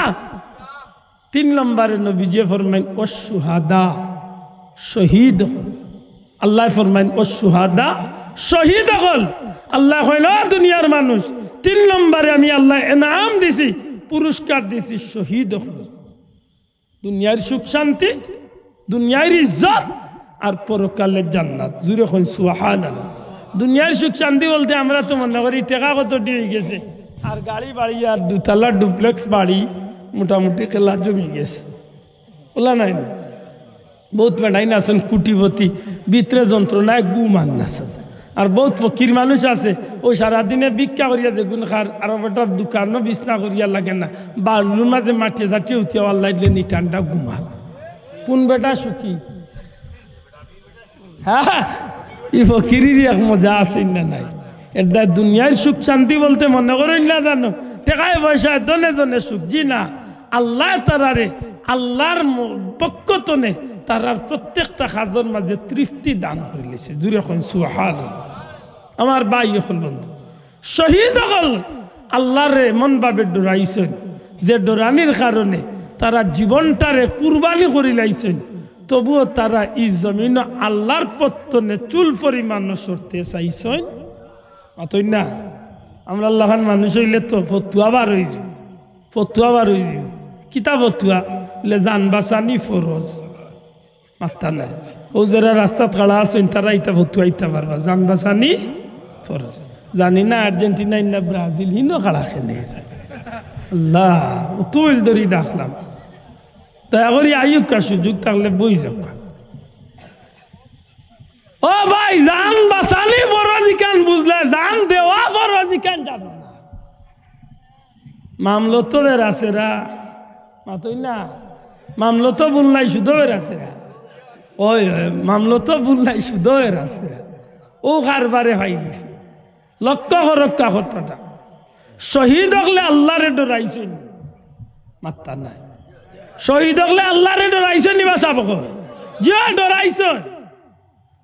3 নম্বরে নবীজি ফরমাইন ও সুহাদা, শহীদ হল। আল্লাহ ফরমাইন ও সুহাদা, শহীদ হল। আল্লাহ হইল দুনিয়ার মানুষ 3 নম্বরে আমি আল্লাহ এনাম দিছি, পুরস্কার দিছি, শহীদ হল। দুনিয়ার সুখ শান্তি, দুনিয়ার ইজ্জত আর পরকালের জান্নাত। জুড়ে হন সুবহানাল্লাহ। দুনিয়ার সুখ শান্তি বলতে আমরা তো মনে করি টাকা কত দিয়ে গেছে আর গাড়ি বাড়ি আর 2 তলা ডুপ্লেক্স বাড়ি মোটামুটি কেলা জমি গেছে, ওলা নাই না। বহুত বেড়াই না আছেন কুটিপতি, ভিতরে যন্ত্রণায় গুমান নাচ আছে। আর বহুত ফকির মানুষ আছে ওই সারাদিনে ভিক্ষা করিয়া যেগুন খার আর বেটার দোকানও বিছনা করিয়া লাগে না, বালুর মাঝে মাটিয়ে চাটিয়ে উঠিয়া আল্লাহ নিটানটা ঘুমার। কোন বেটা সুখী? হ্যাঁ, ই ফকিরের এক মজা আছে না নাই? এটা দুনিয়ার সুখ শান্তি বলতে মনে করেন না জানো টাকায় পয়সায় দনে জনে সুখ, জি না। আল্লাহ তারারে আল্লাহর পক্ষ তনে তারার প্রত্যেকটা কাজের মাঝে তৃপ্তি দান করে লেছে। জুড়ে এখন সুবহানাল্লাহ। আমার ভাই এখন বন্ধু শহীদ হল আল্লাহরে মন ভাবে ডরাইছেন, যে ডরানির কারণে তারা জীবনটারে কুরবানি করে লাইছেন, তবুও তারা এই জমিন আল্লাহর পত্তনে চুল পরিমাণ সরতে চাইছেন। অতই না আমরা আল্লাহর মানুষ হইলে তো ফতুয়া বার হয়ে যাব, ফতুয়া বার হয়ে যাব। কিতা ফতুয়া বলে জান বাঁচানি ফরজ, মাত্তা নাই। ও যারা রাস্তা খাড়া আছেন তারা ইটা ফতুয়া ইটা পারবা, জান বাঁচানি ফরজ। জানি না আর্জেন্টিনাই না ব্রাজিল হিনো খাড়া খেলে আল্লাহ তুল ধরি ডাকলাম। দয়া করি আয়ুব কা সুযোগ থাকলে বই যাও। ও ভাই জান বাঁচানি ফরজ ইকান বুঝলে, জান দেওয়া ফরজ ইকান জানো না। মামলতরের আছে রা মাতই না মামলো তো ভুল নাই সুদোয়ের আছে ওই মামলো তো ভুল নাই সুদোয়ের আছে ও কারবারে ভাই দিছে লক্ষ্য হরক্কা কথাটা শহীদ হলে আল্লাহরে ডরাইছেন মাত্তা নাই শহীদ হলে আল্লাহরে ডরাইছেন নিবা চাব যে ডরাইছেন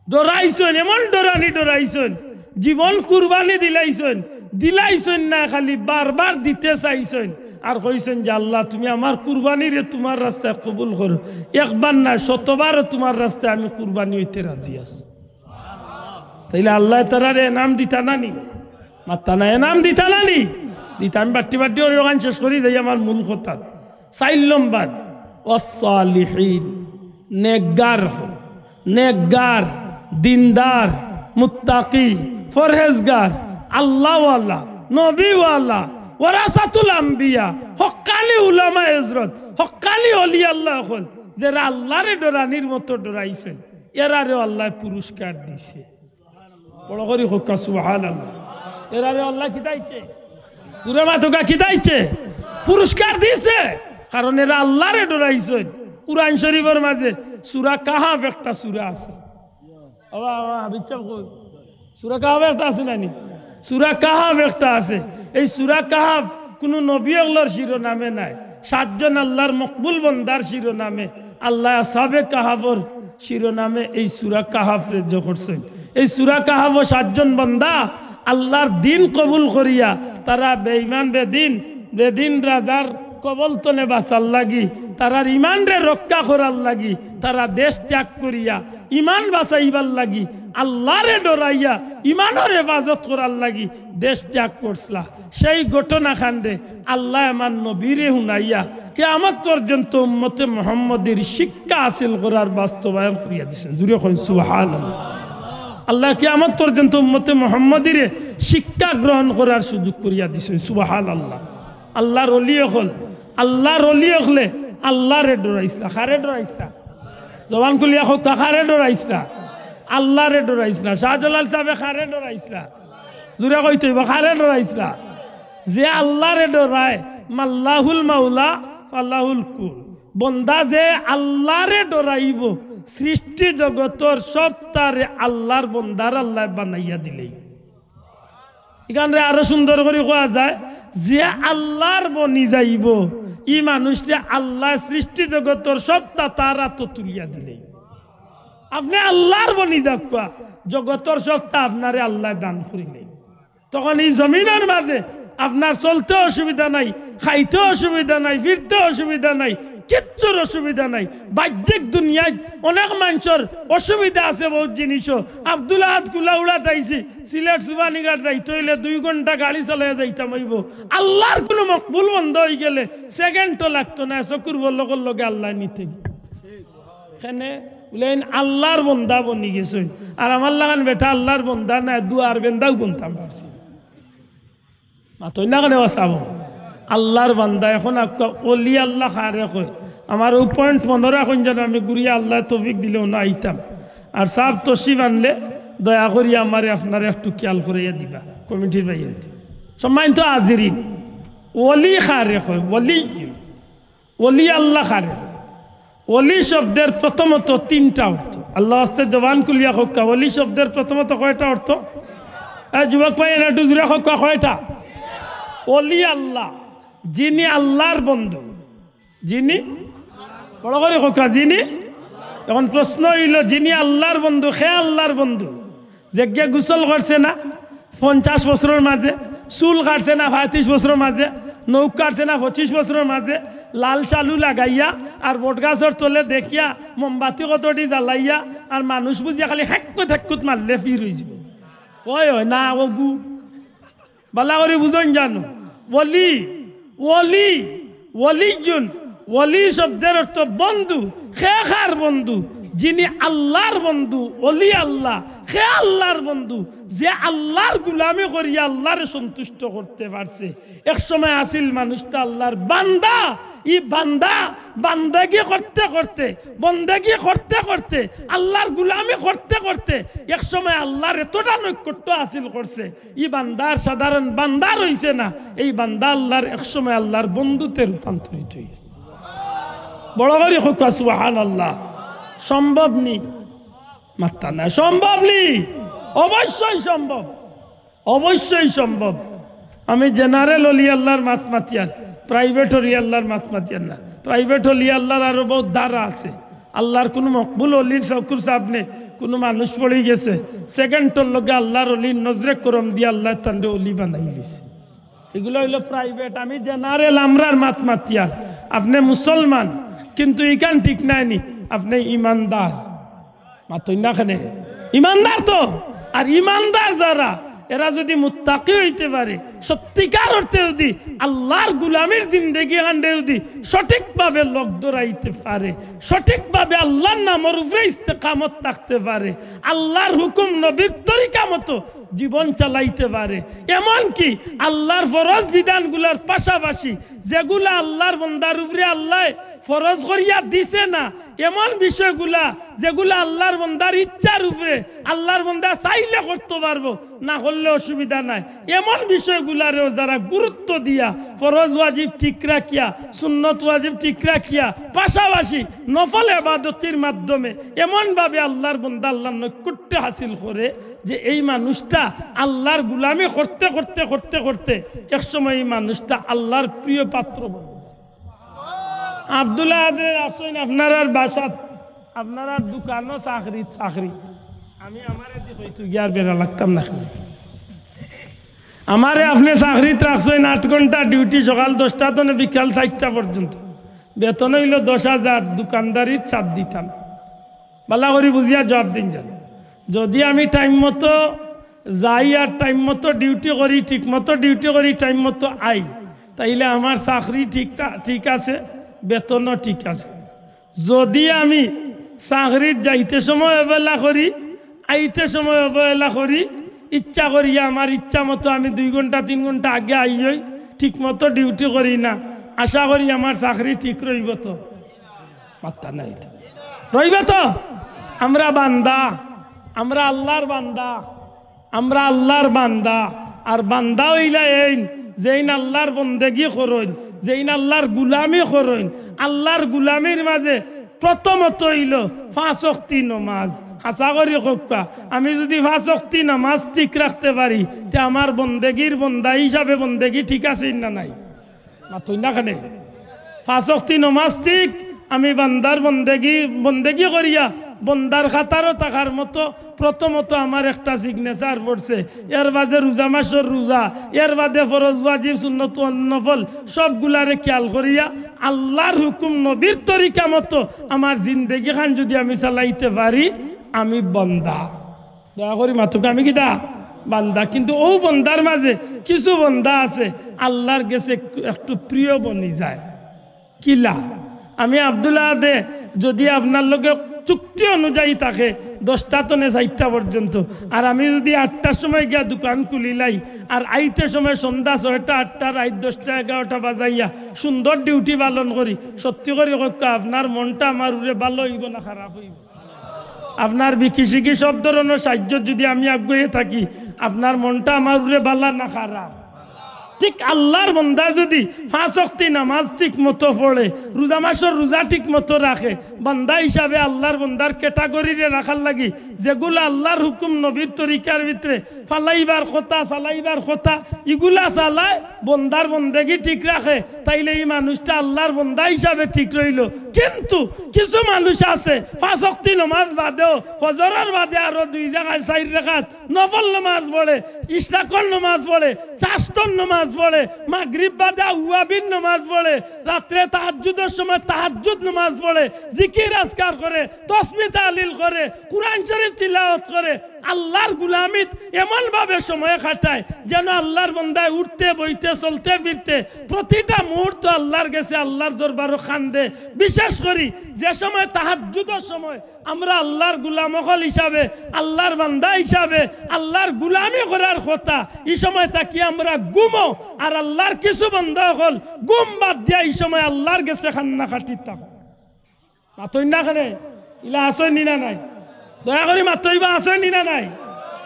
ডরাইছেন এমন ডরানি ডরাইছেন জীবন কুরবানি দিলাইছেন না খালি বারবার দিতে চাইছেন আর কইছেন যে আল্লাহ তুমি আমার কুরবানিরে তোমার রাস্তায় কবুল করো একবার না শতবারও তোমার রাস্তায় আমি কুরবানি হইতে রাজি আছি তাইলে আল্লাহ তারারে এনাম দিতা নানি মাত্তা না এনাম দিতা নানি দিতা আমি বাট্টি বাট্টি ওখান শেষ করি যাই আমার মূল কথা 4 নম্বর ওয়াসসালিহিন নেকগার দিনদার মুত্তাকি ফরহেজগার আল্লাহওয়ালা নবীওয়ালা ওয়ারাসাতুল আম্বিয়া হক্কানি উলামা হযরত হক্কানি ওলি আল্লাহ হল যারা আল্লাহরে ডরানির মতো ডরাইছেন এরারে আল্লাহ পুরস্কার দিছে বড় করে হক্কা সুবহানাল্লাহ এরারে আল্লাহ কি দাইছে দূরে মাতকা কি দাইছে পুরস্কার দিছে কারণ এরা আল্লাহরে ডরাইছেন কুরআন শরীফের মাঝে সূরা কাহাফ একটা সূরা আছে আবা হাবিব কই সূরা কাহাফ একটা আছে নানি সূরা কাহাফ একটা আছে এই সূরা কাহাফ কোন নবী আল্লাহর শিরোনামে নাই 7 জন আল্লাহর মকবুল বান্দার শিরোনামে আল্লাহ আসহাবে কাহাফের শিরোনামে এই সূরা কাহাফ রেজ করছেন এই সূরা কাহাফ 7 জন বান্দা আল্লাহর দিন কবুল করিয়া তারা বেঈমান বেদিন রাজার কবল তনে বাঁচার লাগি তারার ইমান রে রক্ষা করার লাগি তারা দেশ ত্যাগ করিয়া ইমান বাঁচাইবার লাগি আল্লাহরে ডরাইয়া ইমানের হেফাজত করার লাগি দেশ ত্যাগ করছলা সেই ঘটনা খান্ডে আল্লাহ আমার নবীরে হুনাইয়া কিয়ামত পর্যন্ত উম্মতে মুহাম্মদের শিক্ষা হাসিল করার বাস্তবায়ন করিয়া দিয়েছেন জুড়ে কইন সুবহানাল্লাহ আল্লাহ কিয়ামত পর্যন্ত উম্মতে মুহাম্মদের শিক্ষা গ্রহণ করার সুযোগ করিয়া দিয়েছেন সুবহানাল্লাহ আল্লাহর ওলি হলে আল্লাহরে ডরাইছলা কারে ডরাইছলা জবান খুলিয়া হোক কারে ডরাইছলা আল্লাহরে ডরাইছলা শাহজালাল সাহেব কারে ডরাইছলা জুড়ে কইতে কারে ডরাইছলা যে আল্লাহরে ডরায় মাল্লাহুল মাওলা ফাল্লাহুল কুল বন্দা যে আল্লাহরে ডরাইব সৃষ্টি জগতর সব তারে আল্লাহর বন্দার আল্লাহ বানাইয়া দিলেই এখানে আরো সুন্দর করে কোয়া যায় যে আল্লাহর বনি যাইব ই মানুষটা আল্লাহ সৃষ্টি জগতর সব তারা তো তুলিয়া দিলে আপনি আল্লাহর বনি যাক জগতর সবটা আপনারে আল্লাহ দান করিলে তখন এই জমিনের মাঝে আপনার চলতে অসুবিধা নাই খাইতে অসুবিধা নাই ফিরতে অসুবিধা নাই কিচ্ছুর অসুবিধা নাই বাহ্যিক দুনিয়ায় অনেক মানুষের অসুবিধা আছে বহুত জিনিসও আব্দুল আহাদ কুলাউড়া যাইছি সিলেট সুবানীঘাট যাইতে হইলে 2 ঘন্টা গাড়ি চালাইয়া যাইতাম হইব আল্লাহর কোনো মকবুল বন্ধ হয়ে গেলে সেকেন্ডও লাগতো না চকুর বলকর লগে আল্লাহ নিতে এখানে বলেন আল্লাহর বন্দা বনি গেছেন আর আমার লাগান বেটা আল্লাহর বন্দা না দুয়ার বেন্দাও বনতাম পারছি মাতই না কেন চাব আল্লাহর বান্দা এখন অলি আল্লাহ খারে কয় আমার ওই পয়েন্ট মনে রাখুন যেন আমি ঘুরিয়া আল্লাহ তৌফিক দিলেও না আইতাম আর সাহেব তশরিফ আনলে দয়া করি আমার আপনারা একটু খেয়াল করিয়া দিবা কমিটির বাইরে সম্মানিত হাজিরিন ওলি খারে কয় ওলি আল্লাহ খারে ওলি শব্দের প্রথমত 3টা অর্থ আল্লাহ আস্তে জবান কুলিয়া হক্কা ওলি শব্দের প্রথমত কয়টা অর্থ যুবক ভাই একটু জুড়ে হক্কা কয়টা ওলি আল্লাহ যিনি আল্লাহর বন্ধু যিনি বড় করে হক্কা যিনি এখন প্রশ্ন হইল যিনি আল্লাহর বন্ধু সে আল্লাহর বন্ধু যে গোসল করছে না 50 বছরের মাঝে চুল কাটছে না 35 বছরের মাঝে নৌক কাটছে না 25 বছরের মাঝে লাল চালু লাগাইয়া আর বটগাছর তলে দেখিয়া মোমবাতি কতটি জ্বালাইয়া আর মানুষ বুঝিয়া খালি হেকুত মারলে ফির হয়ে যাব ওই না ও গু বালা করে বুঝন জানো ওলি ওলি ওলিজন ওলি শব্দের অর্থ বন্ধু খে খার বন্ধু যিনি আল্লাহর বন্ধু ওলি আল্লাহ খে আল্লাহর বন্ধু যে আল্লাহর গুলামি করিয়া আল্লাহরে সন্তুষ্ট করতে পারছে এক সময় আসিল মানুষটা আল্লাহর বান্দা ই বান্দা বান্দাগি করতে করতে বন্দেগি করতে করতে আল্লাহর গুলামি করতে করতে এক সময় আল্লাহর এতটা নৈকট্য হাসিল করছে ই বান্দার সাধারণ বান্দা রইছে না এই বান্দা আল্লাহর এক সময় আল্লাহর বন্ধুতে রূপান্তরিত হয়েছে বড় করে হোক সুবহানাল্লাহ। সম্ভব নি? মাত্তা না, সম্ভব নি? অবশ্যই সম্ভব, অবশ্যই সম্ভব। আমি জেনারেল অলি আল্লাহর মাত মাতিয়ার, প্রাইভেট অলি আল্লাহর মাত মাতিয়ার না। প্রাইভেট অলি আল্লাহর আরো বহুত দ্বারা আছে। আল্লাহর কোনো মকবুল অলির চকুর সামনে কোনো মানুষ পড়ে গেছে, সেকেন্ডর লগে আল্লাহর অলির নজরে করম দিয়ে আল্লাহ তান্ডে অলি বানাই দিছে। এগুলো হইলো প্রাইভেট। আমি জেনারেল আমরার মাত মাতিয়ার। আপনি মুসলমান কিন্তু ইকান ঠিক নাইনি, আপনি ইমানদার। মাতই না খানে ইমানদার তো। আর ইমানদার যারা, এরা যদি মুত্তাকি হইতে পারে, সত্যিকার অর্থে যদি আল্লাহর গুলামের জিন্দেগি হান্ডে যদি সঠিকভাবে লোক দৌড়াইতে পারে, সঠিকভাবে আল্লাহর নামের উপরে ইস্তেকামত থাকতে পারে, আল্লাহর হুকুম নবীর তরিকা মতো জীবন চালাইতে পারে, এমনকি আল্লাহর ফরজ বিধানগুলোর পাশাপাশি যেগুলা আল্লাহর বান্দার উপরে আল্লাহ ফরজ করিয়া দিছে না, এমন বিষয়গুলা যেগুলা আল্লাহর বান্দার ইচ্ছার উপরে আল্লাহর বান্দা চাইলে করতে পারবো, না করলে অসুবিধা নাই, এমন বিষয়গুলারেও যারা গুরুত্ব দিয়া ফরজ ওয়াজিব ঠিক রাখিয়া, সুন্নত ওয়াজিব ঠিক রাখিয়া, পাশাপাশি নফল ইবাদতের মাধ্যমে এমনভাবে আল্লাহর বান্দা আল্লাহর নৈকট্য হাসিল করে যে এই মানুষটা আল্লাহর গুলামি করতে করতে করতে করতে একসময় এই মানুষটা আল্লাহর প্রিয় পাত্র বনে। আব্দুল্লাহ আদের আসেন আপনার বাসাত, আপনার দোকানও চাকরি চাকরি। আমি আমারে হয়তো গিয়ার বেড়া লাগতাম না। আমারে আপনি চাকরিত রাখছেন 8 ঘন্টা ডিউটি, সকাল 10টা তো বিকাল 4টা পর্যন্ত, বেতন হইল 10,000, দোকানদারির 4 দিতাম। বালা করি বুঝিয়া জবাব দিন যান। যদি আমি টাইম মতো যাই আর টাইম মতো ডিউটি করি, ঠিক মতো ডিউটি করি, টাইম মতো আই, তাইলে আমার চাকরি ঠিক আছে, বেতনও ঠিক আছে। যদি আমি চাকরির যাইতে সময় অবহেলা করি, আইতে সময় অবহেলা করি, ইচ্ছা করিয়া আমার ইচ্ছা মতো আমি 2 ঘন্টা 3 ঘন্টা আগে আইই, ঠিক মতো ডিউটি করি না, আশা করি আমার চাকরি ঠিক রইব তো? মাত্তা নাই তো, রইব তো? আমরা বান্দা, আমরা আল্লাহর বান্দা, আমরা আল্লাহর বান্দা। আর বান্দা হইলা এই যেইন আল্লাহর বন্দেগি করইন, যেইন আল্লাহর গুলামি করইন। আল্লাহর গুলামির মাঝে প্রথমত হইল 5 ওয়াক্ত নামাজ। হাসা করি কোকা, আমি যদি 5 ওয়াক্ত নামাজ ঠিক রাখতে পারি, তে আমার বন্দেগির বন্দা হিসাবে বন্দেগি ঠিক আছে না নাই? মাতই না খানে 5 ওয়াক্ত নামাজ ঠিক, আমি বান্দার বন্দেগি করিয়া বন্দার খাতারও থাকার মতো প্রথমত আমার একটা সিগনেচার পড়ছে। এর বাদে রোজা মাসের রোজা, এর বাদে ফরজ ওয়াজিব সুন্নত নফল সবগুলারে খেয়াল করিয়া আল্লাহর হুকুম নবীর তরিকা মতো আমার জিন্দেগি খান যদি আমি চালাইতে পারি, আমি বান্দা। দয়া করি মাতুকে আমি কিতা বান্দা। কিন্তু ও বন্দার মাঝে কিছু বন্দা আছে আল্লাহর কাছে একটু প্রিয় বনি যায়। কিলা আমি আব্দুল্লাহ দে যদি আপনার লোকে চুক্তি অনুযায়ী থাকে 10টা তো 4টা পর্যন্ত, আর আমি যদি 8টার সময় গিয়া দোকান খুলিলাই আর আইতে সময় সন্ধ্যা 6টা 8টা রাত 10টা 11টা বাজাইয়া সুন্দর ডিউটি পালন করি, সত্যি করে আপনার মনটা আমার উপরে ভালো হইব না খারাপ হইব? আপনার বিকি শিকি সব ধরনের সাহায্য যদি আমি আগ্রহে থাকি, আপনার মনটা আমার উপরে ভালো না খারাপ? ঠিক আল্লাহর বান্দা যদি 5 ওয়াক্ত নামাজ ঠিক মতো পড়ে, রোজা মাসের রোজা ঠিক মতো রাখে, বান্দা হিসাবে আল্লাহর বান্দার ক্যাটাগরিরে রাখার লাগি যেগুলো আল্লাহর হুকুম নবীর তরিকার ভিতরে ফালাইবার কথা চালাইবার কথা, এগুলা চালায় বন্দার বন্দেগি ঠিক রাখে, তাইলে এই মানুষটা আল্লাহর বান্দা হিসাবে ঠিক রইল। কিন্তু কিছু মানুষ আছে 5 ওয়াক্ত নামাজ বাদেও ফজরের বাদে আরো 2 জায়গায় 4 রাকাত নফল নামাজ পড়ে, ইশরাকর নামাজ পড়ে, চারষ্টর নামাজ পড়ে, মাগরিব বাদে আওয়াবিন নামাজ পড়ে, রাত্রে তাহাজ্জুদের সময় তাহাজ্জুদ নামাজ পড়ে, জিকির আজকার করে, তাসবিহ তাহলিল করে, কুরআন শরীফ তিলাওয়াত করে, আল্লাহর গুলামিত এমন ভাবে সময় কাটায় যেন আল্লাহর বান্দায় উঠতে বইতে চলতে ফিরতে প্রতিটা মুহূর্ত আল্লাহর কাছে আল্লাহর দরবারে খান্দে। বিশেষ করি যে সময় তাহাজ্জুদের সময় আমরা আল্লাহর গুলাম হল হিসাবে, আল্লাহর বান্দা হিসাবে আল্লাহর গুলামি করার কথা, এই সময় থাকি আমরা ঘুমো, আর আল্লাহর কিছু বান্দা হল ঘুম বাদ দিয়া এই সময় আল্লাহর কাছে খান্না খাটি থাকো। মাতই না খানে ইলা আসই নিনা নাই? দয়া করি মাতইবা আছে নিনা নাই?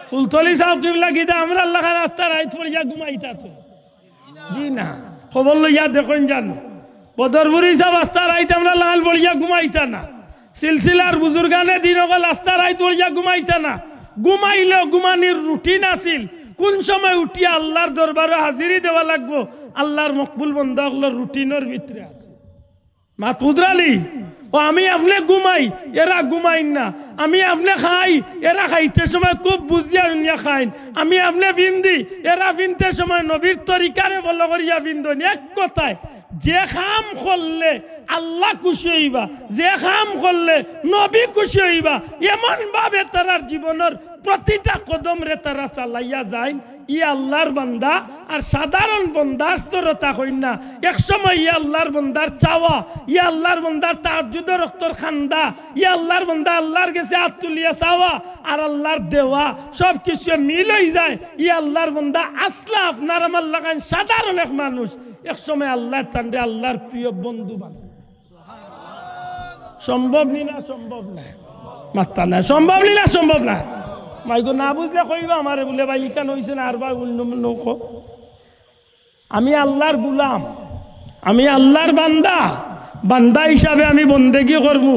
ফুলতলি সাহেব কিবলা গিদা আমরা আল্লাহ রাস্তা রাইত পড়িয়া ঘুমাইতা তো জি না? খবর লইয়া দেখুন জানো বদরপুরি সাহেব আস্তার আইতে আমরা লাল বলিয়া ঘুমাইতা না, সিলসিলার বুজুর্গানে দিন অকল আস্তার আইত বলিয়া ঘুমাইতা না। ঘুমাইলেও ঘুমানির রুটিন আছিল, কোন সময় উঠিয়া আল্লাহর দরবারে হাজিরি দেওয়া লাগবো, আল্লাহর মকবুল বন্দা হলোর রুটিনের ভিতরে আছে। মাত বুঝরালি? ও আমি আপনি ঘুমাই, এরা ঘুমাইন না। আমি আপনি খাই, এরা খাইতে সময় খুব বুঝিয়া উনিয়া খাইন। আমি আপনি ভিন্দি, এরা ভিনতে সময় নবীর তরিকারে ফলো করিয়া ভিন্দন। এক কথায় যে খাম করলে আল্লাহ খুশি হইবা, যে খাম করলে নবী খুশি হইবা, এমন ভাবে তারার জীবনের প্রতিটা কদম রে তারা চালাইয়া যায়। ই আল্লাহর বান্দা আর সাধারণ বন্দার স্তরতা হইন না। এক সময় ই আল্লাহর বন্দার চাওয়া, ই আল্লাহর বন্দার তাহাজ্জুদের রক্তর খান্দা, ই আল্লাহর বন্দা আল্লাহর কাছে হাত তুলিয়া চাওয়া আর আল্লাহর দেওয়া সব কিছু মিল হয়ে যায়। ই আল্লাহর বন্দা আসলা আপনার আমার লাগান সাধারণ এক মানুষ, এক সময় আল্লাহ তান্ডে আল্লাহর প্রিয় বন্ধু বানায়। সম্ভব নি না? সম্ভব না, মাত্তা না। সম্ভব নি না? সম্ভব না। মাইগো না বুঝলে কইবা আমারে বলে ভাই ইকান হইছে না আর ভাই নৌকো। আমি আল্লাহর গুলাম, আমি আল্লাহর বান্দা। বান্দা হিসাবে আমি বন্দেগি করবো।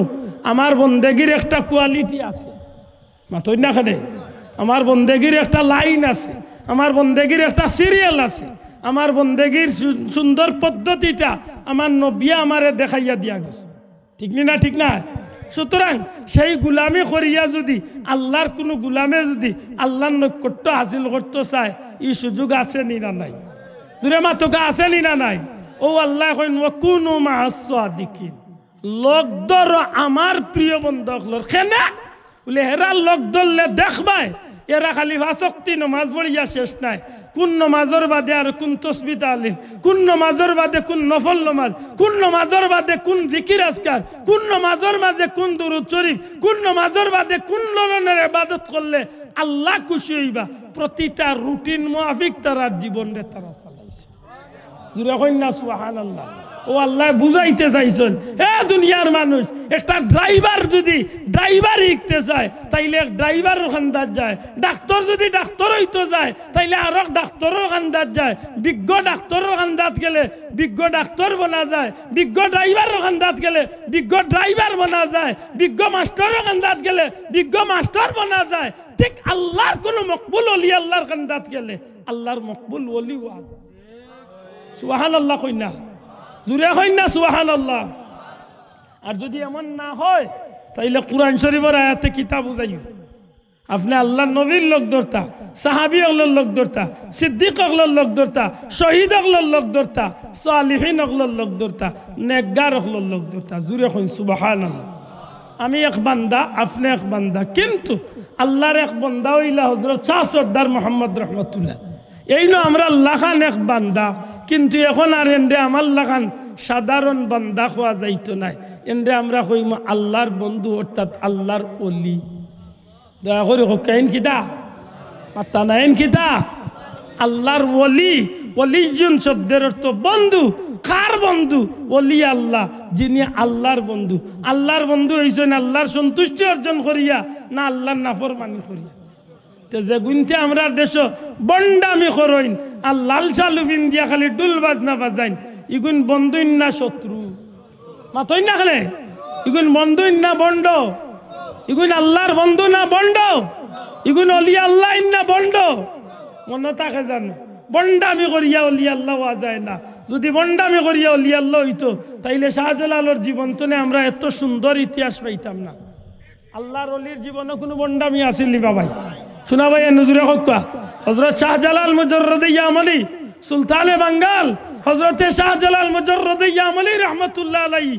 আমার বন্দেগির একটা কোয়ালিটি আছে, মাতই না খানে। আমার বন্দেগির একটা লাইন আছে, আমার বন্দেগির একটা সিরিয়াল আছে, আমার বন্দেগির সুন্দর পদ্ধতিটা আমার নবী আমারে দেখাইয়া দিয়া গেছে। ঠিক না? ঠিক না? সুতরাং সেই গুলামি করিয়া যদি আল্লাহর কোনো গুলামে যদি আল্লাহর নৈকট্য হাসিল করতে চায়, এই সুযোগ আছে নি না নাই? জুড়ে মাতকা আছে নি না নাই? ও আল্লাহ কইন ওয়াকুনু মাআস সাদিকিন, লোক ধর আমার প্রিয় বন্ধু হলর কেনা বলে হেরা লোক ধরলে দেখবাই এরা খালি ভাষক্তি নমাজ পড়িয়া শেষ নাই। কোন নমাজের বাদে আর কোন তসবিহ তাহলিল, কোন নমাজের বাদে কোন নফল নমাজ, কোন নমাজের বাদে কোন জিকির আজকার, কোন নমাজের মাঝে কোন দুরূদ শরীফ, কোন নমাজের বাদে কোন ধরনের ইবাদত করলে আল্লাহ খুশি হইবা, প্রতিটা রুটিন মুআফিক তার জীবনে তারা চালাইছে। জুরে কইন না সুবহানাল্লাহ। ও আল্লাহ বুঝাইতে চাইছেন, এ দুনিয়ার মানুষ, একটা ড্রাইভার যদি ড্রাইভার শিখতে চায় তাইলে এক ড্রাইভার খান্দার যায়। ডাক্তার যদি ডাক্তার হইতে যায় তাইলে আরো ডাক্তারও খান্দার যায়। বিজ্ঞ ডাক্তারও খান্দাত গেলে বিজ্ঞ ডাক্তার বনা যায়। বিজ্ঞ ড্রাইভারও খান্দাত গেলে বিজ্ঞ ড্রাইভার বনা যায়। বিজ্ঞ মাস্টারও খান্দাত গেলে বিজ্ঞ মাস্টার বনা যায়। ঠিক আল্লাহর কোন মকবুল ওলি আল্লাহর খান্দাত গেলে আল্লাহর মকবুল ওলি হওয়া যায়। সুবহানাল্লাহ কই না? জুড়ে হই না সুবহানাল্লাহ? আর যদি এমন না হয় তাইলে কুরআন শরীফের আয়াতে কিতাব বুঝাইও। আপনি আল্লাহ নবীর লোক ধরতা, সাহাবী অগলোর লোক ধরতা, সিদ্দিক অগলোর লোক ধরতা, শহীদ অগলোর লোক ধরতা, সালিহিন অগলোর লোক ধরতা, নেকগার অগলোর লোক ধরতা। জুড়ে হই সুবহানাল্লাহ। আমি এক বান্দা, আপনি এক বান্দা, কিন্তু আল্লাহর এক বান্দা হইলা হযরত শাহ সরদার মুহাম্মদ রহমতুল্লাহ। এই নো আমরা লাখান এক বান্দা, কিন্তু এখন আর এন্ডে আমার লাখান সাধারণ বান্দা হওয়া যাইতো নাই। এন্ডে আমরা কইম আল্লাহর বন্ধু, অর্থাৎ আল্লাহর অলি। দয়া করে কেন কিতা মাত্তা নাইন কিতা? আল্লাহর ওলি। ওলিজুন শব্দের অর্থ বন্ধু। কার বন্ধু? ওলি আল্লাহ, যিনি আল্লাহর বন্ধু। আল্লাহর বন্ধু হইছেন আল্লাহর সন্তুষ্টি অর্জন করিয়া না আল্লাহর নাফরমানি করিয়া। যে গুনতে আমরা দেশ বন্ডামি করইন আর লালসা লুফিন দিয়া খালি ডুল বাজনা বাজাইন, ইগুন বন্ধুইন না শত্রু? মাতই না খালে ইগুন বন্ধুইন না বন্ড? ইগুন আল্লাহর বন্ধু না বন্ড? ইগুন অলি আল্লাহ না বন্ড? মনে থাকে জানো? বন্ডামি করিয়া অলি আল্লাহ হওয়া যায় না। যদি বন্ডামি করিয়া অলি আল্লাহ হইতো তাইলে শাহজালালের জীবন তো আমরা এত সুন্দর ইতিহাস পাইতাম না। আল্লাহর অলির জীবনে কোনো বন্ডামি আসিল নি বাবাই? শোনা ভাই নজরে হক্কা হযরত শাহজালাল মুজাররদে ইয়ামানি সুলতানে বাঙ্গাল হযরতে শাহজালাল মুজাররদে ইয়ামানি রাহমাতুল্লাহ আলাইহি,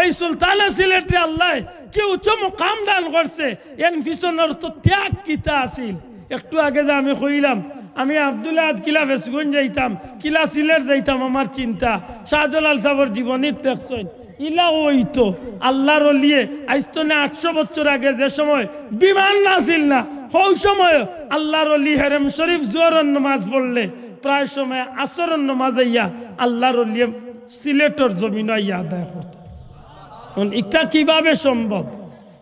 এই সুলতানে সিলেটে আল্লাহ কি উচ্চ মুকাম দান করছে। এন পিছনের তো ত্যাগ কিতা আসিল। একটু আগে যে আমি কইলাম আমি আব্দুল্লাহ কিলা বেসগুন যাইতাম, কিলা সিলেট যাইতাম, আমার চিন্তা শাহজালাল সাহেবের জীবনী দেখছেন। ইলা হইতো আল্লাহর ওলিয়ে আইতো না 800 বছর আগে, যে সময় বিমান নাছিল না, ওই সময় আল্লাহর ওলি হেরেম শরীফ জোহরের নামাজ পড়লে প্রায় সময় আসরের নামাজ আইয়া আল্লাহর ওলিয়ে সিলেটের জমিন আইয়া আদায় করত। এটা কিভাবে সম্ভব?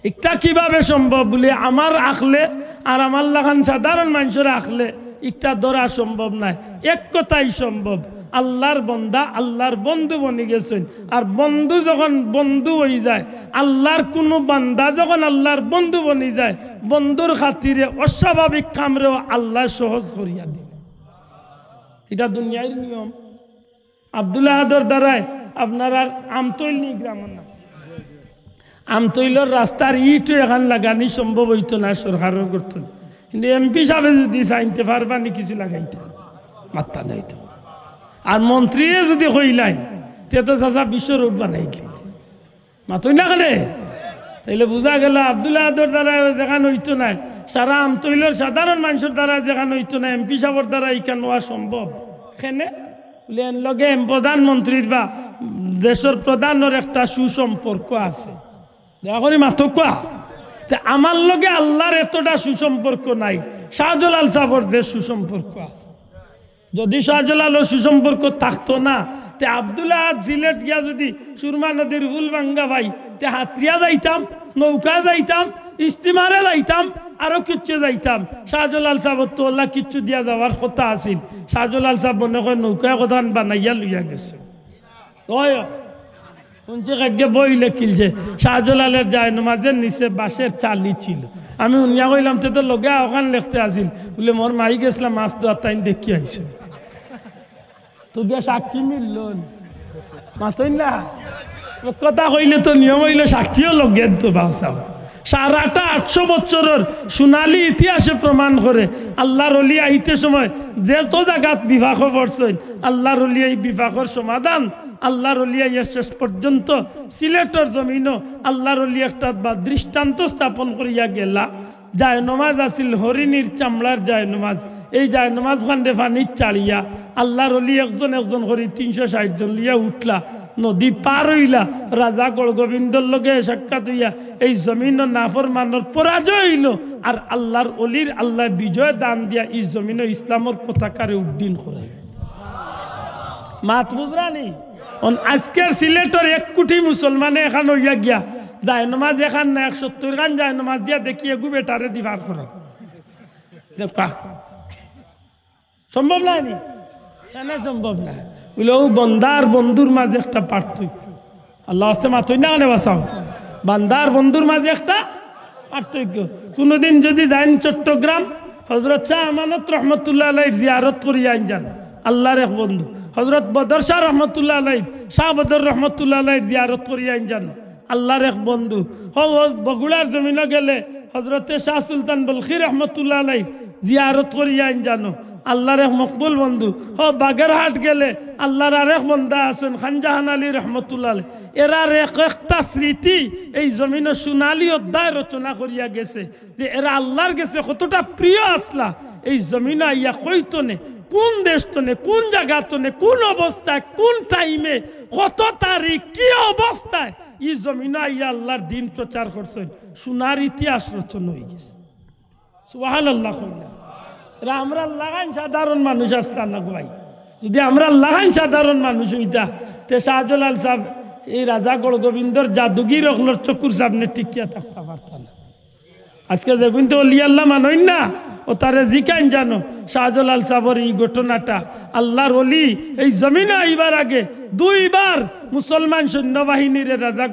এটা কিভাবে সম্ভব বলে আমার আখলে আর আমার লাগান সাধারণ মানুষের আখলে এটা ধরা সম্ভব নাই। এক কথাই সম্ভব, আল্লাহর বন্দা আল্লাহর বন্ধু বনি গেছেন। আর বন্ধু যখন বন্ধু হয়ে যায়, আল্লাহর কোনো বান্দা যখন আল্লাহর বন্ধু বনি যায়, বন্ধুর খাতিরে অস্বাভাবিক কামরেও আল্লাহ সহজ করিয়া দিল। এটা দুনিয়ার নিয়ম। আব্দুল্লাহ আদর দ্বারায় আপনার আর আমতৈল নি গ্রামের না, আমতৈলর রাস্তার ইটও এখান লাগানি সম্ভব হইতো না, সরকারও করতো না। কিন্তু এমপি সাহেব যদি চাইতে পারবানি কিছু লাগাইতে মাত্রা নাইতো। আর মন্ত্রী যদি কইলেন তে তো চাচা বিশ্ব রোড বানাই মাতই না গেলে, তাইলে বোঝা গেল আব্দুল্লাহ আদর দ্বারা যেখানে হইতো না, সারা আমতৈলর সাধারণ মানুষের দ্বারা যেখানে হইতো না, এমপি সাহেবের দ্বারা ইখান হওয়া সম্ভব। এখানে লগে প্রধানমন্ত্রীর বা দেশের প্রধানের একটা সুসম্পর্ক আছে, দেখা করি মাত্র কোয়া। আমার লগে আল্লাহর এতটা সুসম্পর্ক নাই, শাহজালাল সাহেবের যে সুসম্পর্ক আছে। যদি শাহজালালের সুসম্পর্ক থাকতো না, তে আব্দুল্লাহ সিলেট গিয়া যদি সুরমা নদীর ফুল ভাঙ্গা ভাই, তে হাতরিয়া যাইতাম, নৌকা যাইতাম, স্টিমারে যাইতাম, আরো কিচ্ছু যাইতাম। শাহজালাল সাহেব তো আল্লাহ কিচ্ছু দিয়া যাওয়ার কথা আছিল। শাহজালাল সাহেব মনে করে নৌকা কথা বানাইয়া লইয়া গেছে। শুনছে কাকে বই লেখিলছে শাহজালালের যায় নমাজের নিচে বাঁশের চালি ছিল। আমি উনিয়া কইলাম তে তো লগে ওখান লিখতে আসিল, বলে মোর মাই গেছিলাম মাছ তো তাই দেখি আইসে। তো গিয়া সাক্ষী মিলল মাতই না কথা কইলে তো নিয়ম হইলে সাক্ষীও লগে তো বাউসাব। 850 বছরের সোনালী ইতিহাসে প্রমাণ করে আল্লাহর ওলি আইতে সময় যেত জায়গাত বিভাগ পড়ছেন, আল্লাহর ওলি এই বিভাগের সমাধান আল্লাহর ওলি শেষ পর্যন্ত সিলেটের জমিনও আল্লাহর ওলি একটা বা দৃষ্টান্ত স্থাপন করিয়া গেলা। যায় নমাজ আসিল হরিণীর চামড়ার যায় নমাজ, এই যায় নমাজ খান্ডে ফানির চাড়িয়া আল্লাহর ওলি একজন একজন করে 360 জন লিয়া উঠলা, নদী পার হইলা, রাজা গড়গোবিন্দর লগে সাক্ষাৎ হইয়া এই জমিন নাফরমানের পরাজয় হইল। আর আল্লাহর ওলির আল্লাহ বিজয় দান দিয়া এই জমিন ইসলামের পতাকারে উড্ডীন করে। মাত বুঝরানি আজকের সিলেটের 1 কোটি মুসলমানে এখান হইয়া গিয়া যায় নমাজ এখান না 170 খান যায় নমাজ দিয়া দেখি এগু বেটারে দিবার করো সম্ভব নাইনি, কেন সম্ভব না? বলে ও বন্দার বন্ধুর মাঝে একটা পার্থক্য। আল্লাহ আস্তে মাথই না আনে বাসাও, বান্দার বন্ধুর মাঝে একটা পার্থক্য। কোনোদিন যদি যান চট্টগ্রাম, হজরত শাহ আমানত রহমতুল্লাহ আলাইহির জিয়ারত করিয়া আইন যান, আল্লাহর এক বন্ধু হজরত বদর শাহ রহমতুল্লাহ আলাইহি, শাহ বদর রহমতুল্লাহ আলাইহির জিয়ারত করিয়া আইন যান, আল্লাহর এক বন্ধু। বগুড়ার জমিনে গেলে হজরতে শাহ সুলতান বলখি রহমতুল্লাহ আলাইহি জিয়ারত করিয়া আইন জানো, আল্লাহর এক মকবুল বন্ধু। বাগেরহাট গেলে আল্লাহর আরেক বন্ধা আছেন খানজাহান আলী রহমতুল্লাহ আলাইহি, এরার একটা স্মৃতি এই জমিনে সোনালী অধ্যায় রচনা করিয়া গেছে যে এরা আল্লাহর গেছে কতটা প্রিয় আসলা। এই জমিনে আইয়া কইতনে কোন দেশতনে কোন জায়গাতনে কোন অবস্থায় কোন টাইমে কত তারিখ কি অবস্থায় এই জমিনে আইয়া আল্লাহর দিন প্রচার করছেন, সোনার ইতিহাস রচনা হয়ে গেছে। সুবহানাল্লাহ। আমরা লাগান সাধারণ মানুষ আসতাম না ভাই, যদি আমরা লাগান সাধারণ মানুষ হইতা তে শাহজালাল সাহেব এই রাজা গড়গোবিন্দর জাদুগির অগলোর চকুর সামনে টিকিয়া থাকতে পারত না। আজকে যে কিন্তু অলিয়াল্লাহ মানই না, ও তারে জিকাইন জানো শাহজালাল সাহেবের এই ঘটনাটা। আল্লাহর ওলি এই জমিনে আইবার আগে 2 বার মুসলমান সৈন্যবাহিনীর রাজা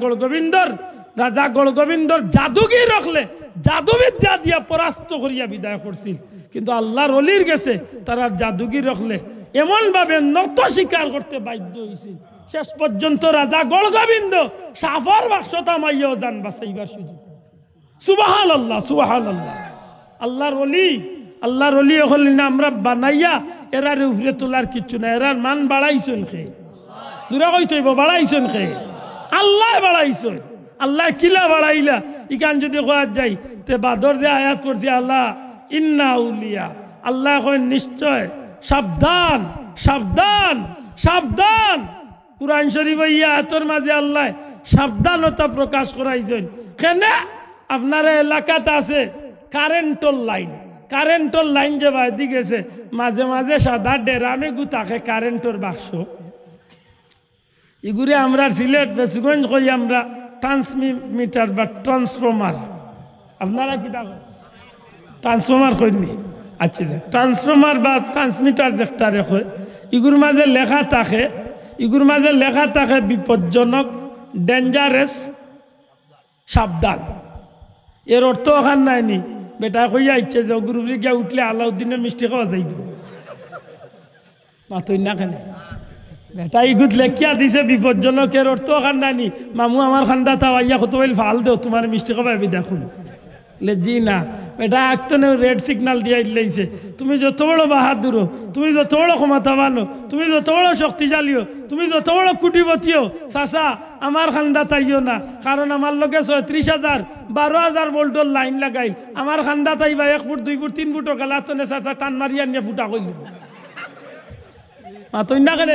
গড়গোবিন্দর জাদুগির রাখলে জাদুবিদ্যা দিয়া পরাস্ত করিয়া বিদায় করছিল। কিন্তু আল্লাহর ওলির গেছে তারা জাদুগির রাখলে এমন ভাবে নত স্বীকার করতে বাধ্য হয়েছিল, শেষ পর্যন্ত রাজা গড়গোবিন্দ সাফার বাক্সটা মাইয়াও জান বাঁচাইবার সুযোগ। সুবহানাল্লাহ সুবহানাল্লাহ। আল্লাহর ওলি হলেন না আমরা বানাইয়া এরারে উফরে তোলার কিচ্ছু না। এরার মান বাড়াইছেন খে দূরা কইতইব বাড়াইছেন খে আল্লাহ বাড়াইছেন। আল্লাহ কিলা বাড়াইলা ইকান যদি কোয়া যাই তে বাদর যে আয়াত পড়ছি আল্লাহ ইন্না আউলিয়া, আল্লাহ কয় নিশ্চয় সাবধান সাবধান সাবধান। কুরআন শরীফ এই আয়াতের মাঝে আল্লাহ সাবধানতা প্রকাশ করাইছেন। কেন? আপনার এলাকাতে আছে কারেন্টর লাইন যে বাইদি গেছে, মাঝে মাঝে সাদা ডেরামে গুতাকে কারেন্টর বাক্স এগুলি আমরা সিলেট বেসগঞ্জ কই আমরা ট্রান্সমিটার বা ট্রান্সফর্মার। আপনারা কি ট্রান্সফর্মার কইনি? আচ্ছা ট্রান্সফর্মার বা ট্রান্সমিটার যেটা রেখে ইগুর মাঝে লেখা থাকে বিপজ্জনক, ডেঞ্জারাস, সাবধান। এর অর্থ ওখান নাইনি বেটা কইয়া ইচ্ছে যে গুরুরি গিয়া উঠলে আলাউদ্দিনের মিষ্টি খাওয়া যাইব মাতই না কেন বেটা ইগুত লেখিয়া দিছে বিপজ্জনক, এর অর্থ ওখান নাইনি মামু আমার খান্দা তাওয়াইয়া কত বল ভাল দেও তোমার মিষ্টি খাওয়াবি দেখুন জি না এটা একটনে রেড সিগনাল দিয়ে লাইছে। তুমি যত বড় বাহাদুর, তুমি যত বড় ক্ষমতাবানো, তুমি যত বড় শক্তিশালীও, তুমি যত বড় কুটিপতিও, চাচা আমার খান্দা তাইও না, কারণ আমার লগে 36,000 12,000 ভোল্টর লাইন লাগাইল। আমার খান্দা তাইবা 1 ফুট 2 ফুট 3 ফুটও গেলা তনে চাচা টান মারিয়া নিয়ে ফুটা কইল মাতই না কেন